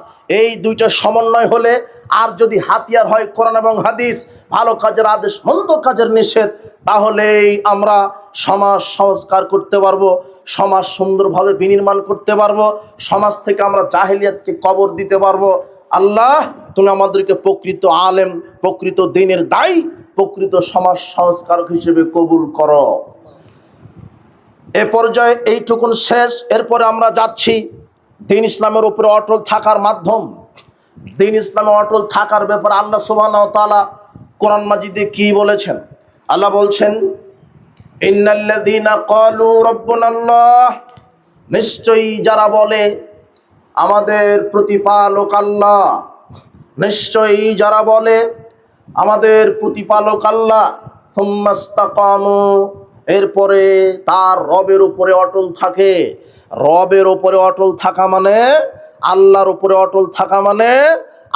এই দুইটা সমন্বয় হলে, আর যদি হাতিয়ার হয় কোরআন এবং হাদিস, ভালো কাজের আদেশ, মন্দ কাজের নিষেধ, তাহলেই আমরা সমাজ সংস্কার করতে পারবো, সমাজ সুন্দরভাবে বিনির্মাণ করতে পারবো, সমাজ থেকে আমরা জাহেলিয়াতকে কবর দিতে পারবো। আল্লাহ তুমি আমাদেরকে প্রকৃত আলেম, প্রকৃত দ্বীনের দায়ী, প্রকৃত সমাজ সংস্কারক হিসেবে কবুল করো। এ পর্যায়ে এইটুকুন শেষ। এরপরে আমরা যাচ্ছি দ্বীন ইসলামের উপরে অটল থাকার মাধ্যম। দ্বীন ইসলামে অটল থাকার ব্যাপারে আল্লাহ সুবহানাহু ওয়া তাআলা কোরআন মাজিদে কি বলেছেন? আল্লাহ বলছেন, ইন্নাল্লাযীনা ক্বালু রাব্বুনাল্লাহ, নিশ্চয়ই যারা বলে আমাদের প্রতিপালক আল্লাহ, নিশ্চয়ই যারা বলে আমাদের প্রতিপালক আল্লাহ, সুম্মাস্তাকামু, এরপরে তার রবের উপরে অটল থাকে। রবের উপরে অটল থাকা মানে, আল্লাহর উপরে অটল থাকা মানে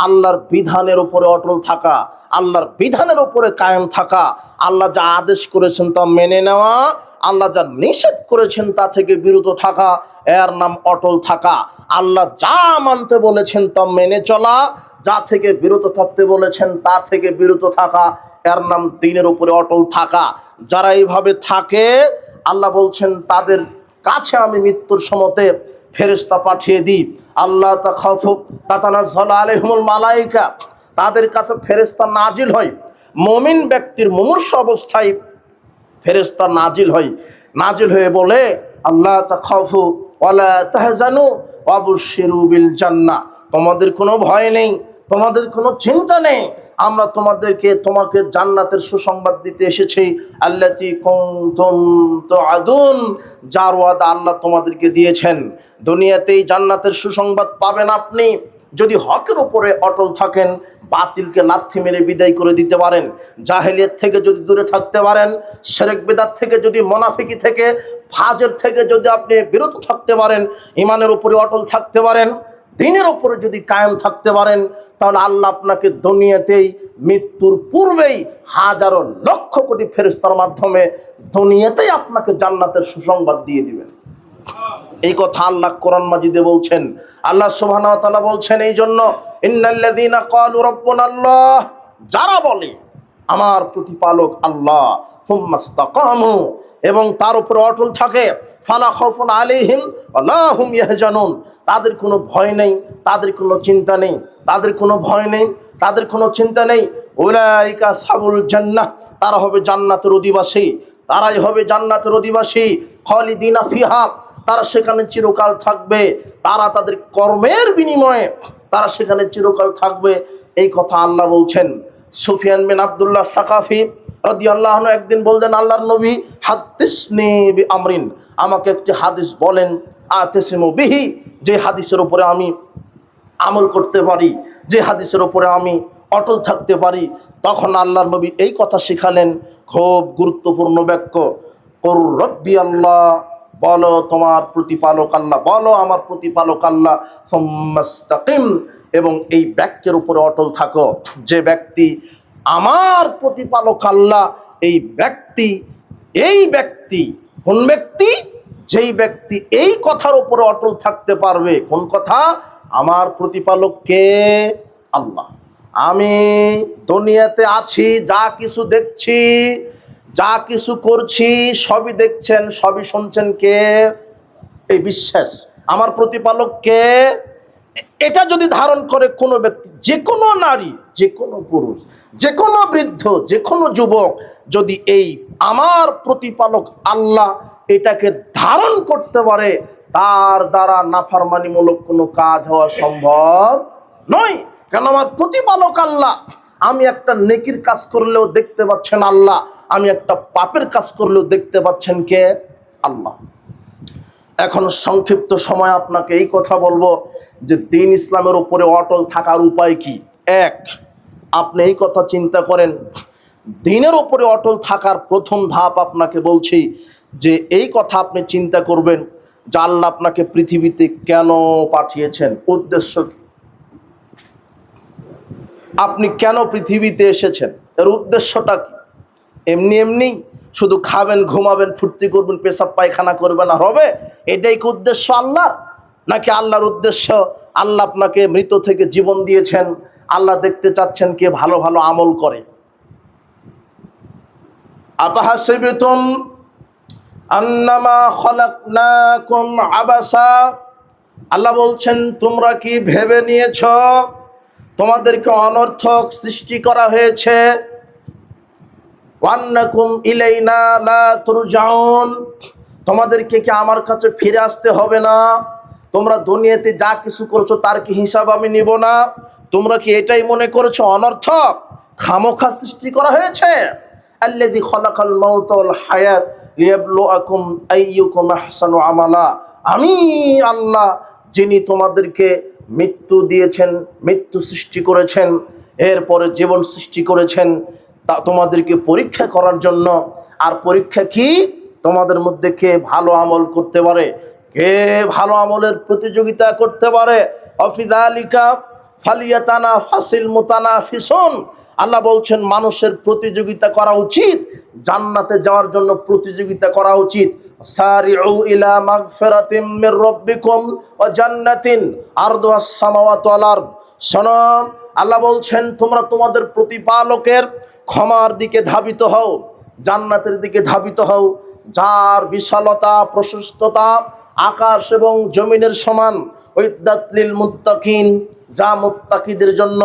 আল্লাহর বিধানের উপরে অটল থাকা, আল্লাহর বিধানের উপরে কায়েম থাকা, আল্লাহ যা আদেশ করেছেন তা মেনে নেওয়া, আল্লাহ যা নিষেধ করেছেন তা থেকে বিরত থাকা, এর নাম অটল থাকা। আল্লাহ যা মানতে বলেছেন তা মেনে চলা, যা থেকে বিরত থাকতে বলেছেন তা থেকে বিরত থাকা, এর নাম দ্বীনের উপরে অটল থাকা। যারা এইভাবে থাকে, আল্লাহ বলছেন তাদের কাছে আমি মৃত্যুর সময়তে ফেরেশতা পাঠিয়ে দিই। আল্লাহ তাখাফু তাতানাজ্জালু আলাইহিমুল মালায়েকা, তাদের কাছে ফেরেশতা নাজিল হয়। মুমিন ব্যক্তির মুমূর্ষু অবস্থায় ফেরেশতা নাজিল হয়, নাজিল হয়ে বলে, আল্লাহ তাখাফু ওয়ালা তাহজানু ওয়াবশিরু বিল জান্নাহ, তোমাদের কোনো ভয় নেই, তোমাদের কোনো চিন্তা নেই, আমরা তোমাকে জান্নাতের সুসংবাদ দিতে এসেছি। আল্লাতী কুনতুম তুআদুন, যার ওয়াদা আল্লাহ তোমাদেরকে দিয়েছেন। দুনিয়াতেই জান্নাতের সুসংবাদ পাবেন আপনি যদি হকের উপরে অটল থাকেন, বাতিলকে লাথি মেরে বিদায় করে দিতে পারেন, জাহেলিয়াত থেকে যদি দূরে থাকতে পারেন, শিরক বিদআত থেকে যদি, মুনাফিকি থেকে, ফাজর থেকে যদি আপনি বিরত থাকতে পারেন, ইমানের উপরে অটল থাকতে পারেন, দ্বীনের উপরে যদি কায়েম থাকতে পারেন, তাহলে আল্লাহ আপনাকে দুনিয়াতেই মৃত্যুর পূর্বেই হাজারো লক্ষ কোটি ফেরেশতার মাধ্যমে দুনিয়াতেই আপনাকে জান্নাতের সুসংবাদ দিয়ে দিবেন। এই কথা আল্লাহ কোরআন মাজিদে বলছেন। আল্লাহ সুবহানাহু ওয়া তাআলা বলছেন এই জন্য, ইন্নাল্লাযীনা ক্বালু রাব্বুনাল্লাহ, যারা বলে আমার প্রতিপালক আল্লাহ সুম্মাস্তাকামু, এবং তার উপরে অটল থাকে, ফালা খাউফুন আলাইহিম ওয়ালা হুম ইয়াহজানুন, তাদের কোনো ভয় নেই, তাদের কোনো চিন্তা নেই, তাদের কোনো ভয় নেই, তাদের কোনো চিন্তা নেই। উলাইকা আসহাবুল জান্নাহ, তারা হবে জান্নাতের অধিবাসী, তারাই হবে জান্নাতের অধিবাসী। খালিদিনা ফিহা, তারা সেখানে চিরকাল থাকবে, তারা তাদের কর্মের বিনিময়ে তারা সেখানে চিরকাল থাকবে। এই কথা আল্লাহ বলছেন। সুফিয়ান বিন আব্দুল্লাহ সাকাফি রাদিয়াল্লাহু আনহু একদিন বললেন, আল্লাহর নবী, হাদ্দিসনি বিআমরিন, আমাকে একটি হাদিস বলেন, আতাসিমু বিহি, যে হাদিসের উপরে আমি আমল করতে পারি, যে হাদিসের উপরে আমি অটল থাকতে পারি। তখন আল্লাহর নবী এই কথা শিখালেন, খুব গুরুত্বপূর্ণ বাক্য, কুর রব্বি আল্লাহ, বলো তোমার প্রতিপালক আল্লাহ, বলো আমার প্রতিপালক আল্লাহ, সুম্মাস্তাকিম, এবং এই বাক্যের উপরে অটল থাকো। যে ব্যক্তি আমার প্রতিপালক আল্লাহ, এই ব্যক্তি কোন ব্যক্তি? যেই ব্যক্তি এই কথার উপরে অটল থাকতে পারবে। কোন কথা? আমার প্রতিপালককে আল্লাহ। আমি দুনিয়াতে আছি, যা কিছু দেখছি, যা কিছু করছি, সবই দেখছেন, সবই শুনছেন কে? এই বিশ্বাস আমার প্রতিপালককে। এটা যদি ধারণ করে কোনো ব্যক্তি, যে কোনো নারী, যে কোনো পুরুষ, যে কোনো বৃদ্ধ, যে কোনো যুবক, যদি এই আমার প্রতিপালক আল্লাহ এটাকে ধারণ করতে পারে, তার দ্বারা নাফরমানিমূলক কোনো কাজ হওয়া সম্ভব নয়। কেন? আমার প্রতিপালক আল্লাহ। আমি একটা নেকির কাজ করলেও দেখতে পাচ্ছেন আল্লাহ, আমি একটা পাপের কাজ করলেও দেখতে পাচ্ছেন কে? আল্লাহ। এখন সংক্ষিপ্ত সময় আপনাকে এই কথা বলবো যে দ্বীন ইসলামের উপরে অটল থাকার উপায় কি। এক, আপনি এই কথা চিন্তা করেন, দ্বীনের উপরে অটল থাকার প্রথম ধাপ আপনাকে বলছি যে এই কথা আপনি চিন্তা করবেন যে আল্লাহ আপনাকে পৃথিবীতে কেন পাঠিয়েছেন, উদ্দেশ্য কি, আপনি কেন পৃথিবীতে এসেছেন, এর উদ্দেশ্যটা কি? এমনি এমনি শুধু খাবেন, ঘুমাবেন, ফুর্তি করবেন, পেশাব পায়খানা করবেন আর হবে, এটাই কি উদ্দেশ্য আল্লাহর? নাকি আল্লাহর উদ্দেশ্য আল্লাহ আপনাকে মৃত থেকে জীবন দিয়েছেন, আল্লাহ দেখতে চাচ্ছেন কে ভালো ভালো আমল করে? আফাহাসিবতুম আন্নামা খলাকনাকুম আবাসা, আল্লাহ বলছেন তোমরা কি ভেবে নিয়েছ তোমাদেরকে অনর্থক সৃষ্টি করা হয়েছে? ওয়ান্নাকুম ইলাইনা লা তুরজাউন, তোমাদেরকে কি আমার কাছে ফিরে আসতে হবে না? তোমরা দুনিয়াতে যা কিছু করছো তার কি হিসাব আমি নিব না? তোমরা কি এটাই মনে করেছো অনর্থক খামোখা সৃষ্টি করা হয়েছে? আল্লাযী খালাকাল মাউতা ওয়াল হায়াত লিয়াবলুয়াকুম আইয়ুকুম আহসানু আমালা, আমি আল্লাহ যিনি তোমাদেরকে মৃত্যু দিয়েছেন, মৃত্যু সৃষ্টি করেছেন, এরপরে জীবন সৃষ্টি করেছেন, তা তোমাদেরকে পরীক্ষা করার জন্য। আর পরীক্ষা কি? তোমাদের মধ্যে কে ভালো আমল করতে পারে, কে ভালো আমলের প্রতিযোগিতা করতে পারে। অফিযালিকা ফালিয়াতানাফাসিল মুতানাফিসুন, আল্লাহ বলছেন মানুষের প্রতিযোগিতা করা উচিত, জান্নাতে যাওয়ার জন্য প্রতিযোগিতা করা উচিত। সারিউ ইলা মাগফিরাতিম মির রাব্বিকুম ওয়া জান্নাতিন আরদুহাস সামাওয়াতু ওয়াল আরদ, শোনো আল্লাহ বলছেন তোমরা তোমাদের প্রতিপালকের ক্ষমার দিকে ধাবিত হও, জান্নাতের দিকে ধাবিত হও, যার বিশালতা প্রশস্ততা আকাশ এবং জমিনের সমান। উইদ্দাত লিল মুত্তাকিন, যা মুত্তাকিদের জন্য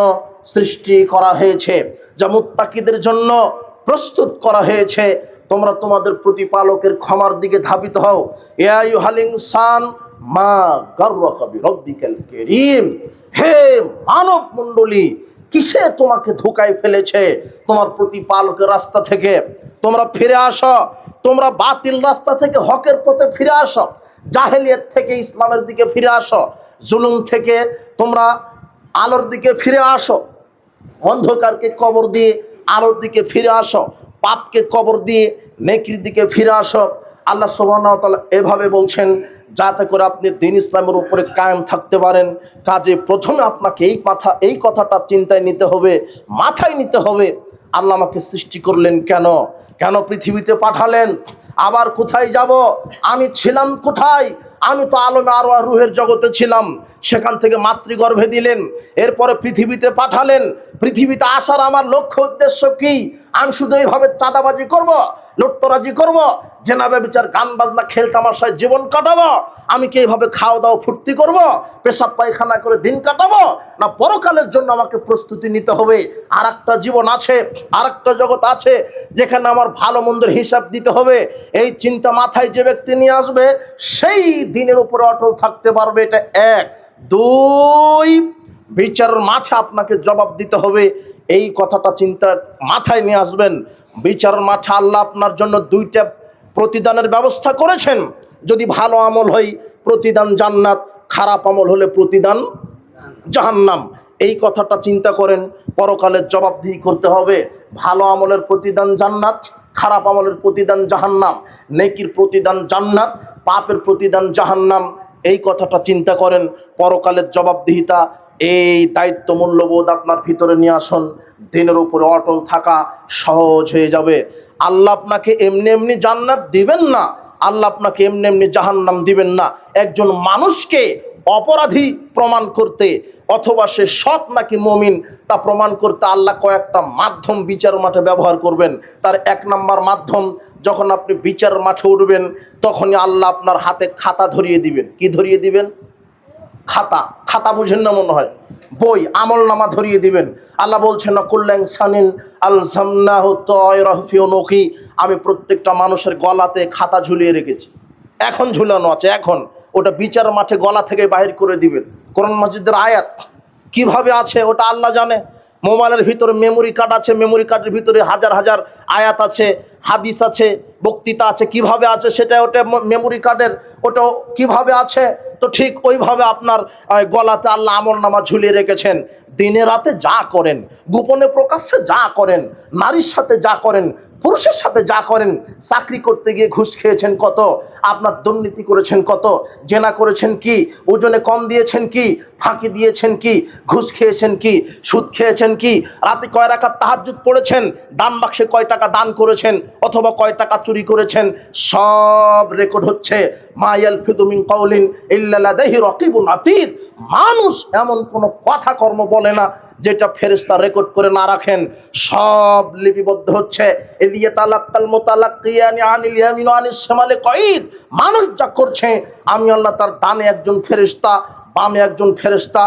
সৃষ্টি করা হয়েছে, যা মুত্তাকিদের জন্য প্রস্তুত করা হয়েছে। তোমরা তোমাদের প্রতিপালকের ক্ষমার দিকে ধাবিত হও। ইয়া আইয়ুহাল ইনসান মা গাররাকা বিরাব্বিকাল কারীম, হে মানব মণ্ডলী, কিসে তোমাকে ধোঁকায় ফেলেছে তোমার প্রতিপালকের রাস্তা থেকে? তোমরা ফিরে আসো, তোমরা বাতিল রাস্তা থেকে হকের পথে ফিরে আসো, জাহেলিয়াত থেকে ইসলামের দিকে ফিরে আসো, জুলুম থেকে তোমরা আলোর দিকে ফিরে আসো, অন্ধকারকে কবর দিয়ে আলোর দিকে ফিরে আসো, পাপকে কবর দিয়ে নেকির দিকে ফিরে আসো। আল্লাহ সুবহানাহু ওয়া তাআলা এভাবে বলছেন যাতে করে আপনি দ্বীন ইসলামের উপরে কায়েম থাকতে পারেন। কাজে প্রথমে আপনাকে এই কথাটা চিন্তায় নিতে হবে, মাথায় নিতে হবে, আল্লাহ আমাকে সৃষ্টি করলেন কেন, কেন পৃথিবীতে পাঠালেন, আবার কোথায় যাব, আমি ছিলাম কোথায়, আমি তো আলমে আরওয়াহ রুহের জগতে ছিলাম, সেখান থেকে মাতৃগর্ভে দিলেন, এরপরে পৃথিবীতে পাঠালেন। পৃথিবীতে আসার আমার লক্ষ্য উদ্দেশ্য কি? আমি শুধু এইভাবে চাঁদাবাজি করব, লুটতরাজি করব, জেনা ব্যভিচার গান বাজনা খেল তামাশায় জীবন কাটাবো? আমি কি এইভাবে খাওয়া দাওয়া ফুর্তি করব, পেশাব পায়খানা করে দিন কাটাবো? না, পরকালের জন্য আমাকে প্রস্তুতি নিতে হবে। আর একটা জীবন আছে, আর একটা জগৎ আছে, যেখানে আমার ভালো মন্দের হিসাব দিতে হবে। এই চিন্তা মাথায় যে ব্যক্তি নিয়ে আসবে, সেই দিনের উপরে অটল থাকতে পারবে। এটা এক। দুই, বিচারের মাঠে আপনাকে জবাব দিতে হবে। এই কথাটা চিন্তা মাথায় নিয়ে আসবেন। বিচারের মাঠে আল্লাহ আপনার জন্য দুইটা প্রতিদানের ব্যবস্থা করেছেন। যদি ভালো আমল হয় প্রতিদান জান্নাত, খারাপ আমল হলে প্রতিদান জাহান্নাম। এই কথাটা চিন্তা করেন। পরকালের জবাবদিহি করতে হবে। ভালো আমলের প্রতিদান জান্নাত, খারাপ আমলের প্রতিদান জাহান্নাম। নেকির প্রতিদান জান্নাত, পাপের প্রতিদান জাহান্নাম। এই কথাটা চিন্তা করেন। পরকালের জবাবদিহিতা, এই দায়িত্ব মূল্যবোধ আপনার ভিতরে নিয়ে আসুন। দিনের উপরে অটল থাকা সহজ হয়ে যাবে। আল্লাহ আপনাকে এমনি এমনি জান্নাত দিবেন না, আল্লাহ আপনাকে এমনি এমনি জাহান্নাম দিবেন না। একজন মানুষকে অপরাধী প্রমাণ করতে, অথবা সে সৎ নাকি মুমিন তা প্রমাণ করতে আল্লাহ কয়েকটা মাধ্যম বিচার মাঠে ব্যবহার করবেন। তার এক নম্বর মাধ্যম, যখন আপনি বিচার মাঠে উঠবেন, তখনই আল্লাহ আপনার হাতে খাতা ধরিয়ে দিবেন। কি ধরিয়ে দিবেন? খাতা। খাতা বুঝেন না মনে হয়? বই, আমল নামা ধরিয়ে দিবেন। আল্লাহ বলছেন না, কুল্লাং সানিন আল জামনাহু তায়রাহু ফি উনুকি, আমি প্রত্যেকটা মানুষের গলাতে খাতা ঝুলিয়ে রেখেছি। এখন ঝুলানো আছে, এখন ওটা বিচার মাঠে গলা থেকে বাহির করে দিবেন। কোরআন মাজিদের আয়াত। কিভাবে আছে ওটা আল্লাহ জানে। মোবাইলের ভিতরে মেমোরি কার্ড আছে, মেমোরি কার্ডের ভিতরে হাজার হাজার আয়াত আছে, হাদিস আছে, বক্তৃতা আছে। কিভাবে আছে সেটা ওটা মেমোরি কার্ডের, ওটাও কিভাবে আছে। তো ঠিক ওইভাবে আপনার গলাতে আল্লাহ আমলনামা ঝুলিয়ে রেখেছেন। দিনে রাতে যা করেন, গোপনে প্রকাশ্যে যা করেন, নারীর সাথে যা করেন, পুরুষের সাথে যা করেন, চাকরি করতে গিয়ে ঘুষ খেয়েছেন কত, আপনার দুর্নীতি করেছেন কত, জেনা করেছেন কি, ওজনে কম দিয়েছেন কি, ফাঁকি দিয়েছেন কি, ঘুষ খেয়েছেন কি, সুদ খেয়েছেন কি, রাতে কয় রাকাত তাহাজ্জুদ পড়েছেন, দান বাক্সে কয় টাকা দান করেছেন, অথবা কয় টাকা চুরি করেছেন, সব রেকর্ড হচ্ছে। মা ইয়ালফিযু মিন কাওলিন ইল্লা লাদাইহি রাকিবুন আতীদ। মানুষ এমন কোনো কথা কর্ম বলে না যেটা ফেরেশতা রেকর্ড করে না রাখেন। সব লিপিবদ্ধ হচ্ছে। ইদিয়া তালাক্কাল মুতালাক্কিয়ানি আনিল ইয়ামিন ওয়া আনিস শিমালি কঈদ। মানুষ যা করছে, আমি আল্লাহ তার ডানে একজন ফেরেশতা, বামে একজন ফেরেশতা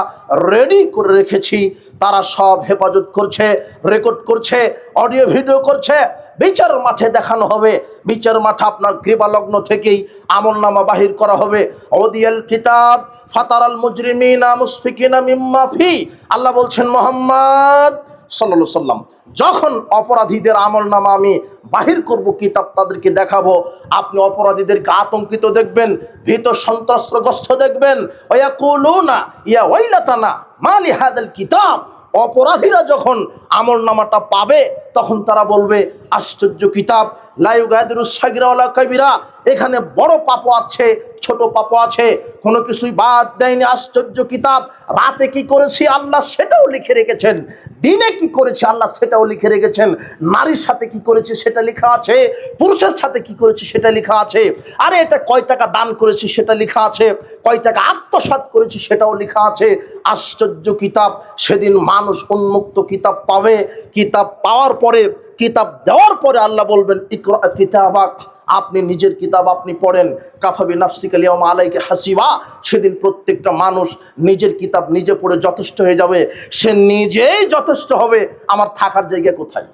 রেডি করে রেখেছি। তারা সব হেফাজত করছে, রেকর্ড করছে, অডিও ভিডিও করছে। বিচার মাঠে দেখানো হবে। বিচার মাঠে আপনার কৃপালগ্ন থেকেই আমলনামা বাহির করা হবে। ওদিয়াল কিতাব ফাতারাল মুজরিমিনা মুসফিকিনা মিম্মা ফি। আল্লাহ বলছেন, মুহাম্মদ সাল্লাল্লাহু আলাইহি সাল্লাম, যখন অপরাধীদের আমলনামা আমি বাহির করব, কিতাব তাদেরকে দেখাবো, আপনি অপরাধীদেরকে আতঙ্কিত দেখবেন, ভীত সন্ত্রস্তগ্রস্ত দেখবেন। ওয়ায়াকুলুনা ইয়া ওয়াইলাতানা মা লিহাদাল কিতাব। অপরাধীরা যখন আমলনামাটা পাবে, তখন তারা বলবে, আশ্চর্য কিতাব, লা ইউগাদিরু সাগীরা ওয়ালা কাবীরা। এখানে বড় পাপও আছে, ছোট পাপও আছে, কোনো কিছুই বাদ দেয়নি। আশ্চর্য কিতাব। রাতে কি করেছি আল্লাহ সেটাও লিখে রেখেছেন, দিনে কি করেছি আল্লাহ সেটাও লিখে রেখেছেন, নারীর সাথে কি করেছি সেটা লেখা আছে, পুরুষের সাথে কি করেছি সেটা লেখা আছে। আরে এটা কয় টাকা দান করেছি সেটা লেখা আছে, কয় টাকা আত্মসাৎ করেছি সেটাও লেখা আছে। আশ্চর্য কিতাব। সেদিন মানুষ উন্মুক্ত কিতাব পাবে। কিতাব পাওয়ার পরে, কিতাব দেওয়ার পরে আল্লাহ বলবেন, ইকরা কিতাবাক, আপনি নিজের কিতাব আপনি পড়েন। কাফা বিনাফসিকা আল-ইয়াওমা আলাইকা হাসিবা। সেদিন প্রত্যেকটা মানুষ নিজের কিতাব নিজে পড়ে যথেষ্ট হয়ে যাবে। সে নিজেই যথেষ্ট হবে। আমার থাকার জায়গা কোথায়?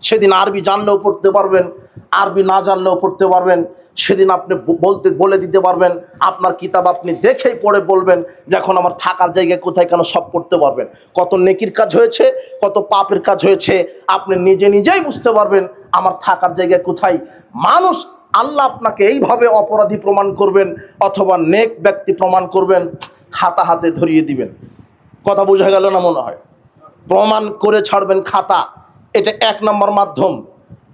সেদিন আরবি জানলেও পড়তে পারবেন, আরবি না জানলেও পড়তে পারবেন। সেদিন আপনি বলে দিতে পারবেন। আপনার কিতাব আপনি দেখেই পড়ে বলবেন যে এখন আমার থাকার জায়গা কোথায়, কেন সব পড়তে পারবেন। কত নেকির কাজ হয়েছে, কত পাপের কাজ হয়েছে, আপনি নিজেই বুঝতে পারবেন আমার থাকার জায়গা কোথায়। মানুষ, আল্লাহ আপনাকে এইভাবে অপরাধী প্রমাণ করবেন, অথবা নেক ব্যক্তি প্রমাণ করবেন, খাতা হাতে ধরিয়ে দিবেন। কথা বোঝা গেল না মনে হয়? প্রমাণ করে ছাড়বেন খাতা। এটা এক নম্বর মাধ্যম।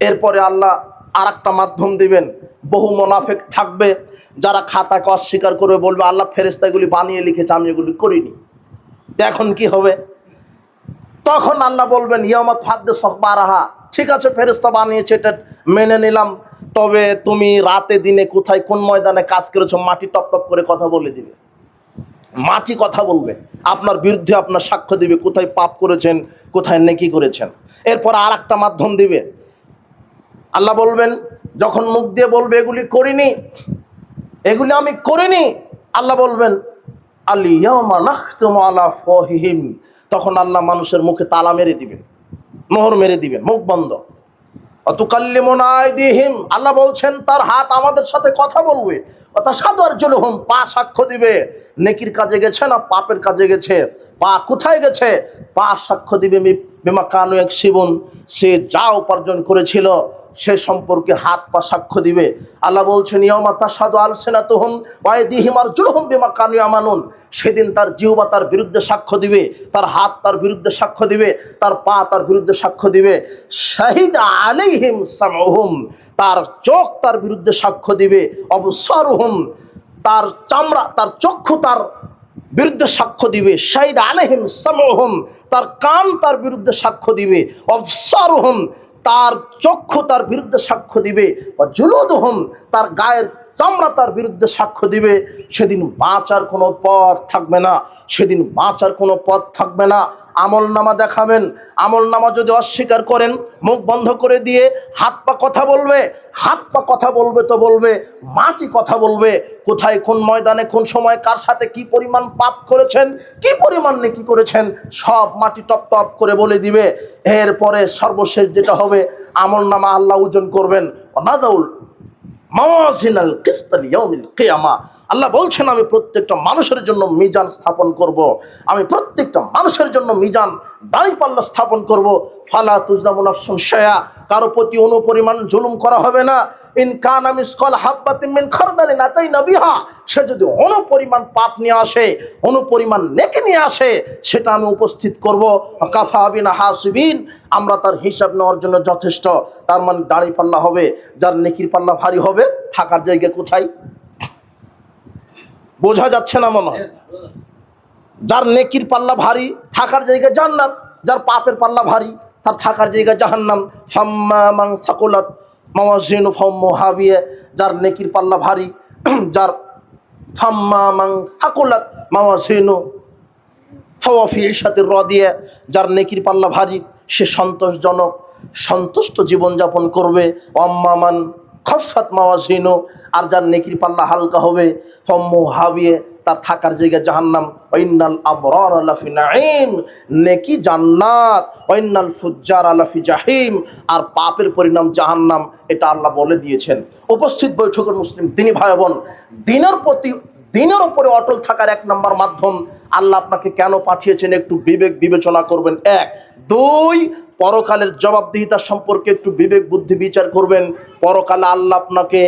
এরপরে আল্লাহ আর একটা মাধ্যম দিবেন। বহু মুনাফিক থাকবে যারা খাতাকে অস্বীকার করে বলবে, আল্লাহ ফেরেশতা এগুলি বানিয়ে লিখেছে, আমি এগুলি করিনি। এখন কি হবে? তখন আল্লাহ বলবেন, ইয়াউমা তুহাদ্দিসু আখবারাহা, ঠিক আছে ফেরেশতা বানিয়েছে, এটা মেনে নিলাম। তবে তুমি রাতে দিনে কোথায় কোন ময়দানে কাজ করেছো মাটি টপ টপ করে কথা বলে দিবে। মাটি কথা বলবে, আপনার বিরুদ্ধে আপনার সাক্ষ্য দিবে, কোথায় পাপ করেছেন কোথায় নেকি করেছেন। এরপর আর একটা মাধ্যম দিবে। আল্লাহ বলবেন, যখন মুখ দিয়ে বলবে এগুলি করিনি, এগুলি আমি করিনি, আল্লাহ বলবেন আল-ইয়াওমা নাখতিমু আলা আফওয়াহিহিম, তখন আল্লাহ মানুষের মুখে তালা মেরে দিবেন, মোহর মেরে দিবেন, মুখ বন্ধ। অতুকাল্লিমুনা আইদিহিম, আল্লাহ বলছেন তার হাত আমাদের সাথে কথা বলবে। অতাশহাদু আরজুলুহুম, পা সাক্ষ্য দিবে নেকির কাজে গেছে না পাপের কাজে গেছে। পা কোথায় গেছে? পা সাক্ষ্য দিবে বিমা কানু ইয়াকসিবুন, সে যা উপার্জন করেছিল সে সম্পর্কে হাত পা সাক্ষ্য দিবে। আল্লাহ বলছেন ইয়াউমা তাশহাদু আলসিনাতুহুম ওয়া আইদিহিম আরজুলুহুম বিমা কানু ইয়ামালুন, সেদিন তার জিহ্বা তার বিরুদ্ধে সাক্ষ্য দিবে, তার হাত তার বিরুদ্ধে সাক্ষ্য দিবে, তার পা তার বিরুদ্ধে সাক্ষ্য দিবে। শাহিদা আলাইহিম সামউহুম, তার চোখ তার বিরুদ্ধে সাক্ষ্য দিবে। আবসারুহুম, তার চামড়া তার চক্ষু তার বিরুদ্ধে সাক্ষ্য দিবে। শাহিদা আলাইহিম সামউহুম, তার কান তার বিরুদ্ধে সাক্ষ্য দিবে। আবসারুহুম, তার চক্ষু তার বিরুদ্ধে সাক্ষ্য দিবে। জুলুদুহুম, তার গায়ের চামড়া তার বিরুদ্ধে সাক্ষ্য দিবে। সেদিন বাঁচার কোনো পথ থাকবে না, সেদিন বাঁচার কোনো পথ থাকবে না। আমল নামা দেখাবেন, আমল নামা যদি অস্বীকার করেন মুখ বন্ধ করে দিয়ে হাত পা কথা বলবে। হাত পা কথা বলবে তো বলবে, মাটি কথা বলবে। কোথায় কোন ময়দানে কোন সময় কার সাথে কি পরিমাণ পাপ করেছেন, কি পরিমাণ নেকি করেছেন, সব মাটি টপ টপ করে বলে দিবে। এরপরে সর্বশেষ যেটা হবে, আমল নামা আল্লাহ ওজন করবেন। অনাদাউল মাওয়াজিনাল কিসত লিয়াউমিল কিয়ামা, আল্লাহ বলছেন আমি প্রত্যেকটা মানুষের জন্য মিজান স্থাপন করব, আমি প্রত্যেকটা মানুষের জন্য মিজান দাঁড়িপাল্লা স্থাপন করব। ফালা তুজলামু নাফসুন শাইআ, কারো প্রতি অনুপরিমাণ জুলুম করা হবে না। ইন কানা মিসকাল হাব্বাতিন মিন খারদালিন আতাইনা বিহা, সে যদি অনুপরিমাণ পাপ নিয়ে আসে, অনুপরিমাণ নেকি নিয়ে আসে, সেটা আমি উপস্থিত করব। কাফা বিনা হাসিবিন, আমরা তার হিসাব নেওয়ার জন্য যথেষ্ট। তার মানে দাঁড়িপাল্লা হবে। যার নেকির পাল্লা ভারী হবে, থাকার জায়গা কোথায় বোঝা যাচ্ছে না মনে হয়? যার নেকির পাল্লা ভারী, থাকার জায়গা জান্নাত। যার পাপের পাল্লা ভারী, তার থাকার জায়গা জাহান্নাম। ফাম্মা মান সাকুলাত মাওয়াজিনু ফাহুম্মু হাবিয়া, যার নেকির পাল্লা ভারী, যার ফাম্মা মান সাকুলাত মাওয়াজিনু ফাহুয়া ফি ঈশাতির রাদিয়া, যার নেকির পাল্লা ভারী সে সন্তোষজনক সন্তুষ্ট জীবনযাপন করবে। আম্মা মান খাফফাত মাওয়াজিনু, আর যার নেকির পাল্লা হালকা হবে, ফাহুম্মু হাবিয়া, তার থাকার জায়গা জাহান্নাম। ওয়াইন্নাল আবরার লাফি নাঈম, নেকি জান্নাত। ওয়াইন্নাল ফুজ্জার লাফি জাহিম, আর পাপের পরিণাম জাহান্নাম। এটা আল্লাহ বলে দিয়েছেন। উপস্থিত বৈঠকের মুসলিম দিনী ভাই বোন, দিনের উপরে অটল থাকার এক নম্বর মাধ্যম, আল্লাহ আপনাকে কেন পাঠিয়েছেন একটু বিবেক বিবেচনা করবেন। এক। দুই, পরকালের জবাবদিহিতা সম্পর্কে একটু বিবেক বুদ্ধি বিচার করবেন। পরকালে আল্লাহ আপনাকে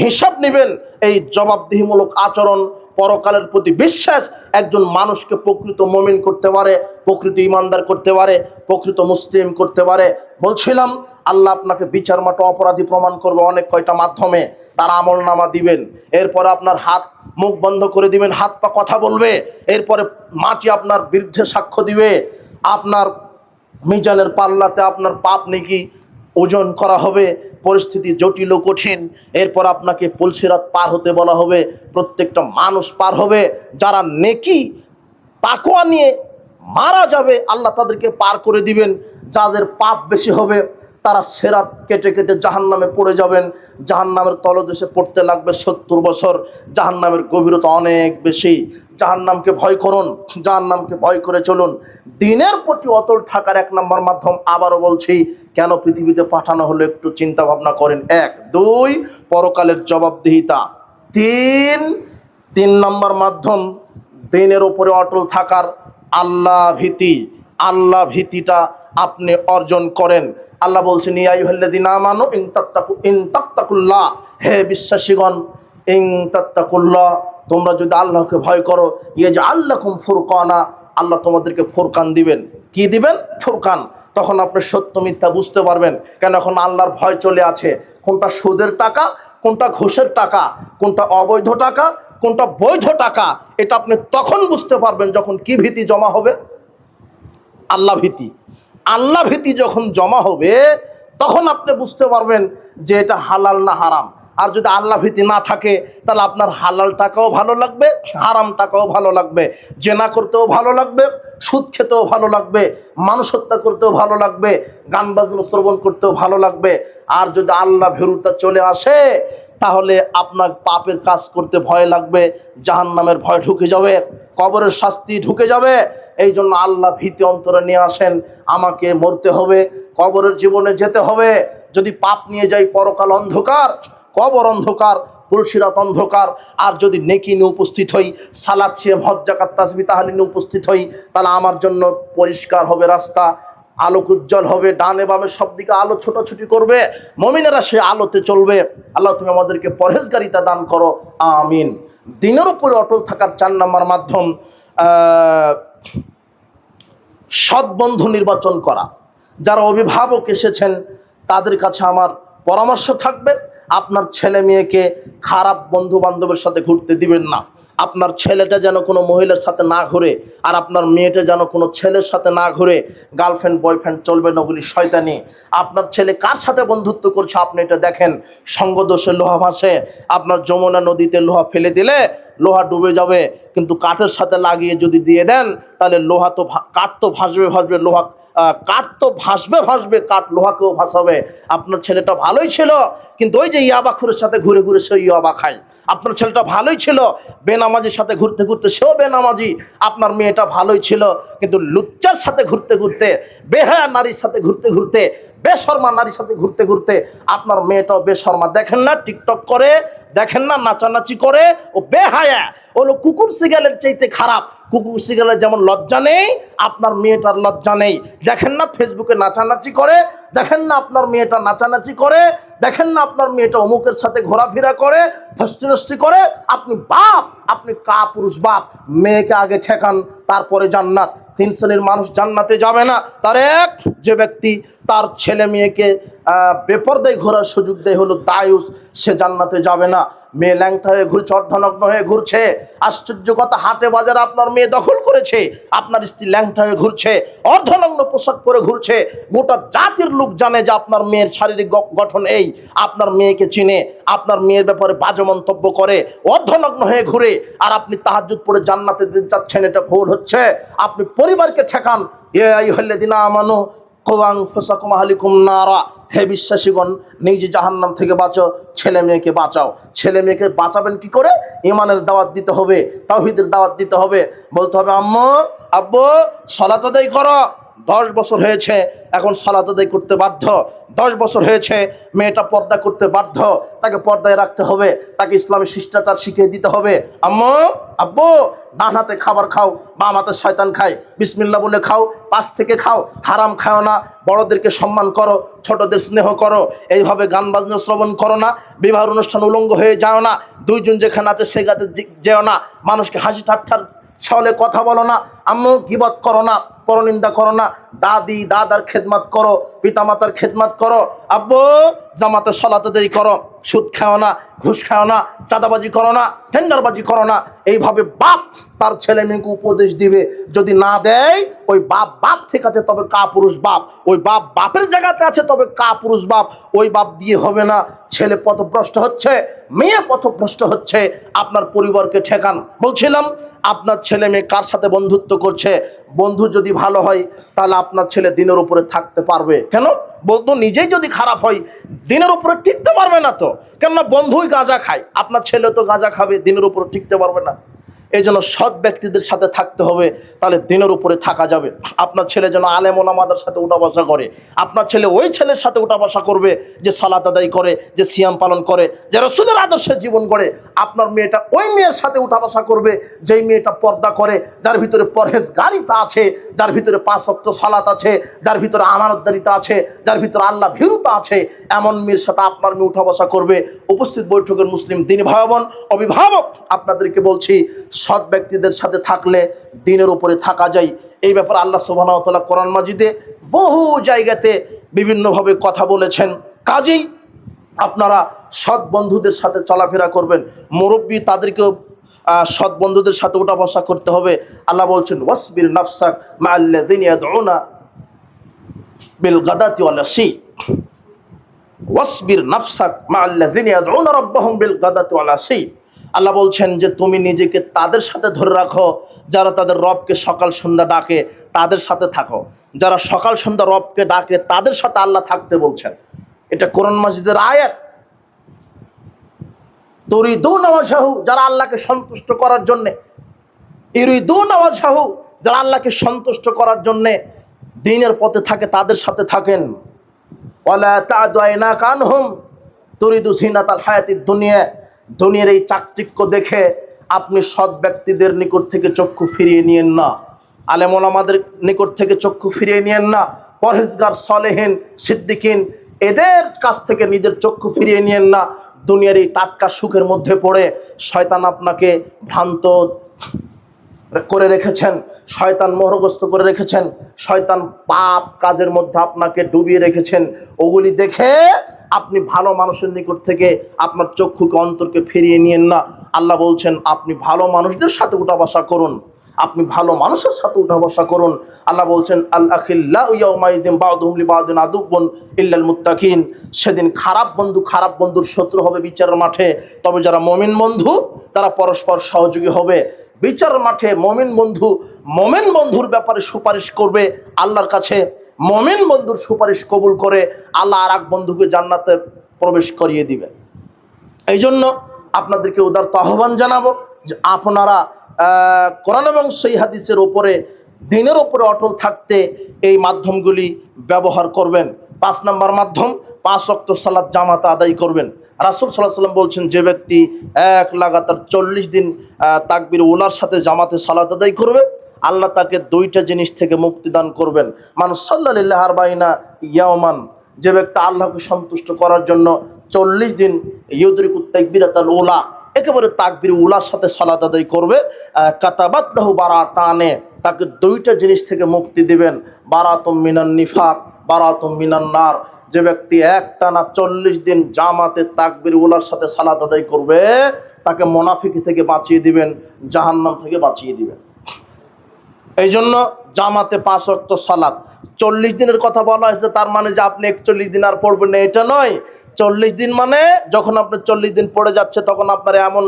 হিসাব নেবেন। এই জবাবদিহিমূলক আচরণ, পরকালের প্রতি বিশ্বাস একজন মানুষকে প্রকৃত মুমিন করতে পারে, প্রকৃত ইমানদার করতে পারে, প্রকৃত মুসলিম করতে পারে। বলছিলাম আল্লাহ আপনাকে বিচার মাঠে অপরাধী প্রমাণ করবে অনেক কয়টা মাধ্যমে। তার আমল নামা দিবেন, এরপরে আপনার হাত মুখ বন্ধ করে দিবেন, হাত পা কথা বলবে। এরপরে মাটি আপনার বিরুদ্ধে সাক্ষ্য দিবে। আপনার মিজানের পাল্লাতে আপনার পাপ নেকি ওজন করা হবে। পরিস্থিতি জটিল ও কঠিন। এরপর আপনাকে পুলসিরাত পার হতে বলা হবে। প্রত্যেকটা মানুষ পার হবে। যারা নেকি তাকওয়া নিয়ে মারা যাবে আল্লাহ তাদেরকে পার করে দিবেন। যাদের পাপ বেশি হবে তারা সেরাত কেটে কেটে জাহান্নামে পড়ে যাবেন। জাহান্নামের তলদেশে পড়তে লাগবে 70 বছর। জাহান্নামের গভীরতা অনেক বেশি। জাহান্নামকে ভয় করুন, জাহান্নামকে ভয় করে চলুন। দিনের প্রতি অটল থাকার এক নম্বর মাধ্যম, আবারও বলছি, কেন পৃথিবীতে পাঠানো হলো একটু চিন্তা ভাবনা করেন। এক। দুই, পরকালের জবাবদিহিতা। তিন নম্বর মাধ্যম, দিনের উপরে অটল থাকার আল্লাহ ভীতি। আল্লাহ ভীতিটা আপনি অর্জন করেন। আল্লাহ বলছেন ইয়া আইয়ুহাল্লাযীনা আমানু ইন তাত্তাকুল্লাহ, হে বিশ্বাসীগণ, ইন তাত্তাকুল্লাহ, তোমরা যদি আল্লাহকে ভয় করো, ইয়াজআল লাকুম ফুরকানা, আল্লাহ তোমাদেরকে ফুরকান দিবেন। কি দিবেন? ফুরকান। তখন আপনি সত্য মিথ্যা বুঝতে পারবেন। কেন? এখন আল্লাহর ভয় চলে আছে। কোনটা সুদের টাকা, কোনটা ঘুষের টাকা, কোনটা অবৈধ টাকা, কোনটা বৈধ টাকা, এটা আপনি তখন বুঝতে পারবেন যখন কি ভীতি জমা হবে? আল্লাহ ভীতি। আল্লাহ ভীতি যখন জমা হবে তখন আপনি বুঝতে পারবেন যে এটা হালাল না হারাম। আর যদি আল্লাহ ভীতি না থাকে তাহলে আপনার হালাল টাকাও ভালো লাগবে, হারাম টাকাও ভালো লাগবে, জেনা করতেও ভালো লাগবে, সুদ খেতেও ভালো লাগবে, মানুষ হত্যা করতেও ভালো লাগবে, গান বাজনা শ্রবণ করতেও ভালো লাগবে। আর যদি আল্লাহ ভীরুতা চলে আসে তাহলে আপনার পাপের কাজ করতে ভয় লাগবে, জাহান্নামের ভয় ঢুকে যাবে, কবরের শাস্তি ঢুকে যাবে। এই জন্য আল্লাহ ভীতি অন্তরে নিয়ে আসেন। আমাকে মরতে হবে, কবরের জীবনে যেতে হবে। যদি পাপ নিয়ে যাই পরকাল অন্ধকার, কবর অন্ধকার, পুলসিরাত অন্ধকার। আর যদি নেকি নিয়ে উপস্থিত হই, সালাত সিয়াম হজ যাকাত তাসবিহ তাহলিল নিয়ে উপস্থিত হই, তাহলে আমার জন্য পরিষ্কার হবে রাস্তা, আলোক উজ্জ্বল হবে, ডানে বামে সব দিকে আলো ছোটাছুটি করবে, মুমিনেরা সে আলোতে চলবে। আল্লাহ তুমি আমাদেরকে পরহেজগারিতা দান করো, আমিন। দিনের উপরে অটল থাকার 4 নম্বর মাধ্যম সৎ বন্ধু নির্বাচন করা। যারা অভিভাবক এসেছেন তাদের কাছে আমার পরামর্শ থাকবে, আপনার ছেলে মেয়েকে খারাপ বন্ধু বান্ধবের সাথে ঘুরতে দিবেন না। আপনার ছেলেটা যেন কোনো মহিলার সাথে না ঘুরে, আর আপনার মেয়েটা যেন কোনো ছেলের সাথে না ঘুরে। গার্লফ্রেন্ড বয়ফ্রেন্ড চলবে না, ওগুলি শয়তানি। আপনার ছেলে কার সাথে বন্ধুত্ব করছে আপনি এটা দেখেন। সঙ্গদোষে লোহা ভাসে। আপনার যমুনা নদীতে লোহা ফেলে দিলে লোহা ডুবে যাবে, কিন্তু কাঠের সাথে লাগিয়ে যদি দিয়ে দেন তাহলে লোহা তো কাঠ তো ভাসবে ভাসবে, লোহা কাঠ তো ভাসবে ভাসবে, কাঠ লোহাকেও ভাসাবে। আপনার ছেলেটা ভালোই ছিল, কিন্তু ওই যে ইয়াবাখুরের সাথে ঘুরে ঘুরে সে ইয়াবা খায়। আপনার ছেলেটা ভালোই ছিল, বেনামাজির সাথে ঘুরতে ঘুরতে সেও বেনামাজি। আপনার মেয়েটা ভালোই ছিল, কিন্তু লুচ্চার সাথে ঘুরতে ঘুরতে, বেহায়া নারীর সাথে ঘুরতে ঘুরতে, বেশর্মা নারীর সাথে ঘুরতে ঘুরতে আপনার মেয়েটাও বেশর্মা। দেখেন না টিকটক করে, দেখেন না নাচানাচি করে, ও বেহায়া, ওগুলো কুকুর শিগালের চাইতে খারাপ। কুকুর শিগালের যেমন লজ্জা নেই, আপনার মেয়েটার লজ্জা নেই। দেখেন না ফেসবুকে নাচানাচি করে, দেখেন না আপনার মেয়েটা নাচানাচি করে, দেখেন না আপনার মেয়েটা অমুকের সাথে ঘোরাফেরা করে, ফষ্টি নষ্টি করে। আপনি বাপ, আপনি কাপুরুষ বাপ। মেয়েকে আগে ঠেকান, তারপরে জান্নাত। 3 শ্রেণীর মানুষ জান্নাতে যাবে না। তার এক, যে ব্যক্তি তার ছেলে মেয়েকে বেপরদায় ঘোরার সুযোগ দেয় হলো দায়ুস, সে জান্নাতে যাবে না। মেয়ে ল্যাংটা হয়ে ঘুরছে, অর্ধনগ্ন হয়ে ঘুরছে। আশ্চর্য কথা, হাটে বাজারে আপনার মেয়ে দখল করেছে, আপনার স্ত্রী ল্যাংটা হয়ে ঘুরছে, অর্ধনগ্ন পোশাক পরে ঘুরছে। গোটা জাতির লোক জানে যে আপনার মেয়ের শারীরিক গঠন এই। আপনার মেয়েকে চিনে, আপনার মেয়ের ব্যাপারে বাজে মন্তব্য করে, অর্ধনগ্ন হয়ে ঘুরে। আর আপনি তাহাজ্জুদ পড়ে জান্নাতে যাচ্ছেন, এটা ভুল হচ্ছে। আপনি পরিবারকে ঠেকান। ইয়া আইয়ুহাল্লাযীনা আমানু কু আনফুসাকুম ওয়া আহলিকুম নারা। হে বিশ্বাসীগণ, নিজে জাহান্নাম থেকে বাঁচো, ছেলে মেয়েকে বাঁচাও। ছেলে মেয়েকে বাঁচাবেন কি করে? ঈমানের দাওয়াত দিতে হবে, তাওহীদের দাওয়াত দিতে হবে। বলতে হবে, আম্মু আব্বু সালাত আদায় করো। 10 বছর হয়েছে, এখন সালাত আদায় করতে বাধ্য। 10 বছর হয়েছে, মেয়েটা পর্দা করতে বাধ্য, তাকে পর্দায় রাখতে হবে, তাকে ইসলামী শিষ্টাচার শিখিয়ে দিতে হবে। আম্মু আব্বু ডান হাতে খাবার খাও, বাম হাতে শয়তান খায়, বিসমিল্লাহ বলে খাও, পাশ থেকে খাও, হারাম খাও না, বড়দেরকে সম্মান করো, ছোটদের স্নেহ করো। এইভাবে গান বাজনা শ্রবণ করো না, বিবাহ অনুষ্ঠান উলঙ্গ হয়ে যাও না, 2 জন যেখানে আছে সেখানে যেও না, মানুষকে হাসি ঠাট্টার ছলে কথা বলো না, আম্মু গীবত করো না, পরনিন্দা করো না, দাদি দাদার খেদমত করো, পিতামাতার খেদমত করো। আব্বু জামাতে সালাত আদায় করো, সুদ খাও না, ঘুষ খাও না, চাঁদাবাজি করো না, টেন্ডারবাজি করো না। এইভাবে বাপ তার ছেলে মেয়েকে উপদেশ দিবে। যদি না দেয়, ওই বাপ বাপ থেকে আছে তবে কাপুরুষ বাপ, ওই বাপ বাপের জায়গাতে আছে তবে কাপুরুষ বাপ। ওই বাপ দিয়ে হবে না। ছেলে পথভ্রষ্ট হচ্ছে, মেয়ে পথভ্রষ্ট হচ্ছে। আপনার পরিবারকে ঠেকান। বলছিলাম, আপনার ছেলে মেয়ে কার সাথে বন্ধুত্ব করছে, বন্ধু যদি ভালো হয় তাহলে আপনার ছেলে দিনের উপরে থাকতে পারবে। কেন? বন্ধু নিজেই যদি খারাপ হয় দিনের উপরে টিকতে পারবে না। তো কেননা বন্ধুই গাঁজা খায়, আপনার ছেলে তো গাঁজা খাবে, দিনের উপরে টিকতে পারবে না। এই জন্য সৎ ব্যক্তিদের সাথে থাকতে হবে, তাহলে দিনের উপরে থাকা যাবে। আপনার ছেলে যেন আলেম ওলামাদের সাথে উঠা বসা করে। আপনার ছেলে ওই ছেলের সাথে উঠা বসা করবে যে সালাত আদায় করে, যে সিয়াম পালন করে, যে রাসূলের আদর্শে জীবন গড়ে। আপনার মেয়েটা ওই মেয়ের সাথে উঠা বসা করবে যেই মেয়েটা পর্দা করে, যার ভিতরে পরহেজগারিতা আছে, যার ভিতরে 5 ওয়াক্ত সালাত আছে, যার ভিতরে আমানতদারিতা আছে, যার ভিতরে আল্লাহ ভীরুতা আছে। এমন মেয়ের সাথে আপনার মেয়ে উঠা বসা করবে। উপস্থিত বৈঠকের মুসলিম দিনী ভাই বোন, অভিভাবক, আপনাদেরকে বলছি, সৎ ব্যক্তিদের সাথে থাকলে দিনের উপরে থাকা যায়। এই ব্যাপারে আল্লাহ সুবহানাহু ওয়া তাআলা কোরআন মাজিদে বহু জায়গাতে বিভিন্নভাবে কথা বলেছেন। কাজেই আপনারা সৎ বন্ধুদের সাথে চলাফেরা করবেন। মুরব্বী, তাদেরকেও সৎ বন্ধুদের সাথে উঠা বসা করতে হবে। আল্লাহ বলছেন, ওয়াসবির নাফসাক মা'আল্লাযিনা ইয়াদউনা বিল গাদাতি ওয়াল আশি। ওয়াসবির নাফসাক মা'আল্লাযিনা ইয়াদউনা রাব্বাহুম বিল গাদাতি ওয়াল আশি। আল্লাহ বলছেন যে তুমি নিজেকে তাদের সাথে ধরে রাখো যারা তাদের রবকে সকাল সন্ধ্যা ডাকে, তাদের সাথে থাকো। যারা সকাল সন্ধ্যা রবকে ডাকে তাদের সাথে আল্লাহ থাকতে বলছেন। এটা কোরআন মাজিদের আয়াত। তুরিদুনা ওয়াজহাহু, যারা আল্লাহকে সন্তুষ্ট করার জন্যে, ইরিদুনা ওয়াজহাহু, যারা আল্লাহকে সন্তুষ্ট করার জন্যে দ্বীনের পথে থাকে তাদের সাথে থাকেন। ওয়ালা তা'দু আইনাকা আনহুম তুরিদু জিনাতাল হায়াতিদ দুনিয়া, দুনিয়ার এই চাকচিক্য দেখে আপনি সৎ ব্যক্তিদের নিকট থেকে চক্ষু ফিরিয়ে নিয়েন না, আলেম ওলামাদের নিকট থেকে চক্ষু ফিরিয়ে নিয়েন না, পরহেজগার সালেহিন সিদ্দিকিন এদের কাছ থেকে নিজের চক্ষু ফিরিয়ে নিয়েন না। দুনিয়ার এই টাটকা সুখের মধ্যে পড়ে শয়তান আপনাকে ভ্রান্ত করে রেখেছেন, শয়তান মোহগ্রস্ত করে রেখেছেন, শয়তান পাপ কাজের মধ্যে আপনাকে ডুবিয়ে রেখেছেন। ওগুলি দেখে আপনি ভালো মানুষের নিকট থেকে আপনার চক্ষুকে অন্তরকে ফিরিয়ে নিয়েন না। আল্লাহ বলছেন আপনি ভালো মানুষদের সাথে উঠা বসা করুন, আপনি ভালো মানুষের সাথে উঠা বসা করুন। আল্লাহ বলছেন আল আখিল্লাউ ইয়াউমাইযিন বা'দুহুম লিবা'দিন আদুব্বুন ইল্লাল মুত্তাকিন, সেদিন খারাপ বন্ধু খারাপ বন্ধুর শত্রু হবে বিচারের মাঠে, তবে যারা মুমিন বন্ধু তারা পরস্পর সহযোগী হবে। বিচার মাঠে মুমিন বন্ধুর ব্যাপারে সুপারিশ করবে আল্লাহর কাছে, মুমিন বন্ধুর সুপারিশ কবুল করে আল্লাহ আর এক বন্ধুকে জান্নাতে প্রবেশ করিয়ে দিবে। এই জন্য আপনাদেরকে উদারত আহ্বান জানাবো যে আপনারা কোরআন এবং সহিহ হাদিসের ওপরে, দ্বীনের ওপরে অটল থাকতে এই মাধ্যমগুলি ব্যবহার করবেন। 5 নম্বর মাধ্যম, 5 ওয়াক্ত সালাত জামাতে আদায় করবেন। রাসূল সাল্লাল্লাহু আলাইহি ওয়াসাল্লাম বলছেন যে ব্যক্তি এক লাগাতার 40 দিন তাকবীর উলার সাথে জামাতে সালাত আদায় করবে, আল্লাহ তাকে 2টা জিনিস থেকে মুক্তি দান করবেন। মান সাল্লা লিল্লাহি আরবাইনা ইয়াওমান, যে ব্যক্তি আল্লাহকে সন্তুষ্ট করার জন্য 40 দিন ইউদরিকুত তাকবীরাতুল উলা, একেবারে তাকবীর উলার সাথে সালাত আদায় করবে, কাতাবাত লাহু বারাতানে, তাকে 2টা জিনিস থেকে মুক্তি দিবেন। বারাতুম মিনান নিফাক, বারাতুম মিনান নার। যে ব্যক্তি একটানা 40 দিন জামাতে তাকবীর উলার সাথে সালাত আদায় করবে তাকে মুনাফিকি থেকে বাঁচিয়ে দিবেন, জাহান্নাম থেকে বাঁচিয়ে দিবেন। এই জন্য জামাতে 5 ওয়াক্ত সালাত 40 দিনের কথা বলা হয়েছে, তার মানে যে আপনি 41 দিন আর পড়বেন না এটা নয়। 40 দিন মানে যখন আপনি 40 দিন পড়ে যাচ্ছে তখন আপনার এমন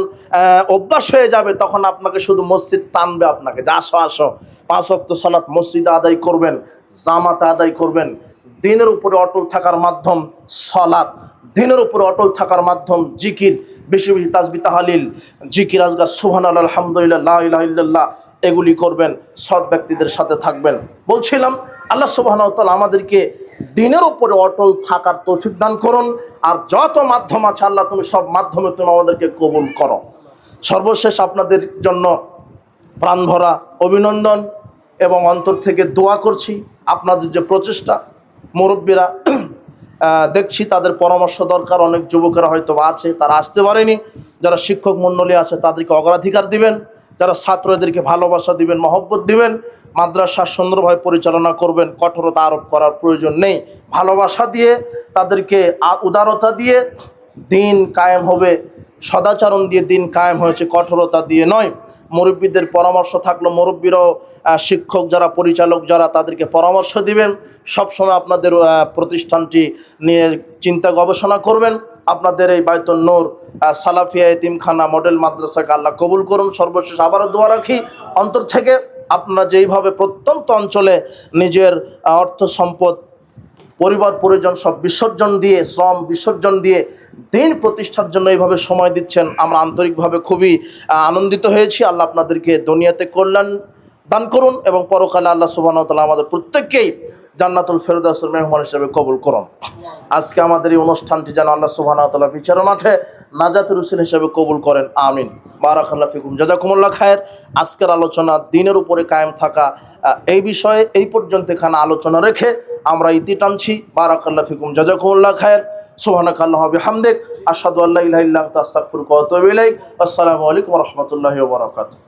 অভ্যাস হয়ে যাবে, তখন আপনাকে শুধু মসজিদ টানবে আপনাকে যে আসো আসো। 5 ওয়াক্ত সালাত মসজিদে আদায় করবেন, জামাতে আদায় করবেন। দ্বীনের উপরে অটল থাকার মাধ্যম সালাত, দ্বীনের উপরে অটল থাকার মাধ্যম জিকির, বেশি বেশি তাসবিহ তাহলিল, জিকির আজগার সুবহানাল্লাহ, আলহামদুলিল্লাহ, লা ইলাহা ইল্লাল্লাহ এগুলি করবেন, সৎ ব্যক্তিদের সাথে থাকবেন। বলছিলাম আল্লাহ সুবহানাহু ওয়া তাআলা আমাদেরকে দ্বীনের উপরে অটল থাকার তৌফিক দান করুন। আর যত মাধ্যম আছে আল্লাহ তুমি সব মাধ্যমে তুমি আমাদেরকে কবুল করো। সর্বশেষ আপনাদের জন্য প্রাণ ভরা অভিনন্দন এবং অন্তর থেকে দোয়া করছি। আপনাদের যে প্রচেষ্টা, মুরব্বীরা দেখছি তাদের পরামর্শ দরকার, অনেক যুবকেরা হয়তো আছে তারা আসতে পারেনি, যারা শিক্ষক মণ্ডলী আছে তাদেরকে অগ্রাধিকার দিবেন, যারা ছাত্রদেরকে ভালোবাসা দিবেন, মহব্বত দিবেন, মাদ্রাসা সুন্দরভাবে পরিচালনা করবেন, কঠোরতা আরোপ করার প্রয়োজন নেই। ভালোবাসা দিয়ে তাদেরকে উদারতা দিয়ে দিন কায়েম হবে, সদাচরণ দিয়ে দিন কায়েম হয়েছে, কঠোরতা দিয়ে নয়। মুরব্বীদের পরামর্শ থাকলো, মুরব্বীরাও শিক্ষক যারা পরিচালক যারা তাদেরকে পরামর্শ দিবেন। সবসময় আপনাদের প্রতিষ্ঠানটি নিয়ে চিন্তা গবেষণা করবেন। আপনাদের এই বায়তুন নূর সালাফিয়া এতিমখানা মডেল মাদ্রাসাকে আল্লাহ কবুল করুন। সর্বশেষ আবারও দোয়া রাখি অন্তর থেকে, আপনারা যেইভাবে প্রত্যন্ত অঞ্চলে নিজের অর্থ সম্পদ, পরিবার পরিজন সব বিসর্জন দিয়ে, শ্রম বিসর্জন দিয়ে দিন প্রতিষ্ঠার জন্য এইভাবে সময় দিচ্ছেন, আমরা আন্তরিকভাবে খুবই আনন্দিত হয়েছি। আল্লাহ আপনাদেরকে দুনিয়াতে কল্যাণ দান করুন এবং পরকালে আল্লাহ সুবহানাহু ওয়া তাআলা আমাদের প্রত্যেককেই জান্নাতুল ফেরদাউসের মেহমান হিসেবে কবুল করুন। আজকে আমাদের এই অনুষ্ঠানটি যেন আল্লাহ সুবহানাহু ওয়া তাআলা বিচারের মাঠে নাজাতের উসিলা হিসেবে কবুল করেন, আমিন। বারাকাল্লাহু ফিকুম, জাযাকুমুল্লাহ খায়ের। আজকের আলোচনা দ্বীনের উপরে কায়েম থাকা, এই বিষয়ে এই পর্যন্ত এখানে আলোচনা রেখে আমরা ইতি টানছি। বারাকাল্লাহু ফিকুম, জাযাকুমুল্লাহ খায়ের। সুবহানাকাল্লাহু ওয়া বিহামদিক, আশহাদু আল্লা ইলাহা ইল্লা আনতা, আস্তাগফিরুকা ওয়া আতুবু ইলাইক। আসসালামু আলাইকুম ওয়া রাহমাতুল্লাহি ওয়া বারাকাতুহু।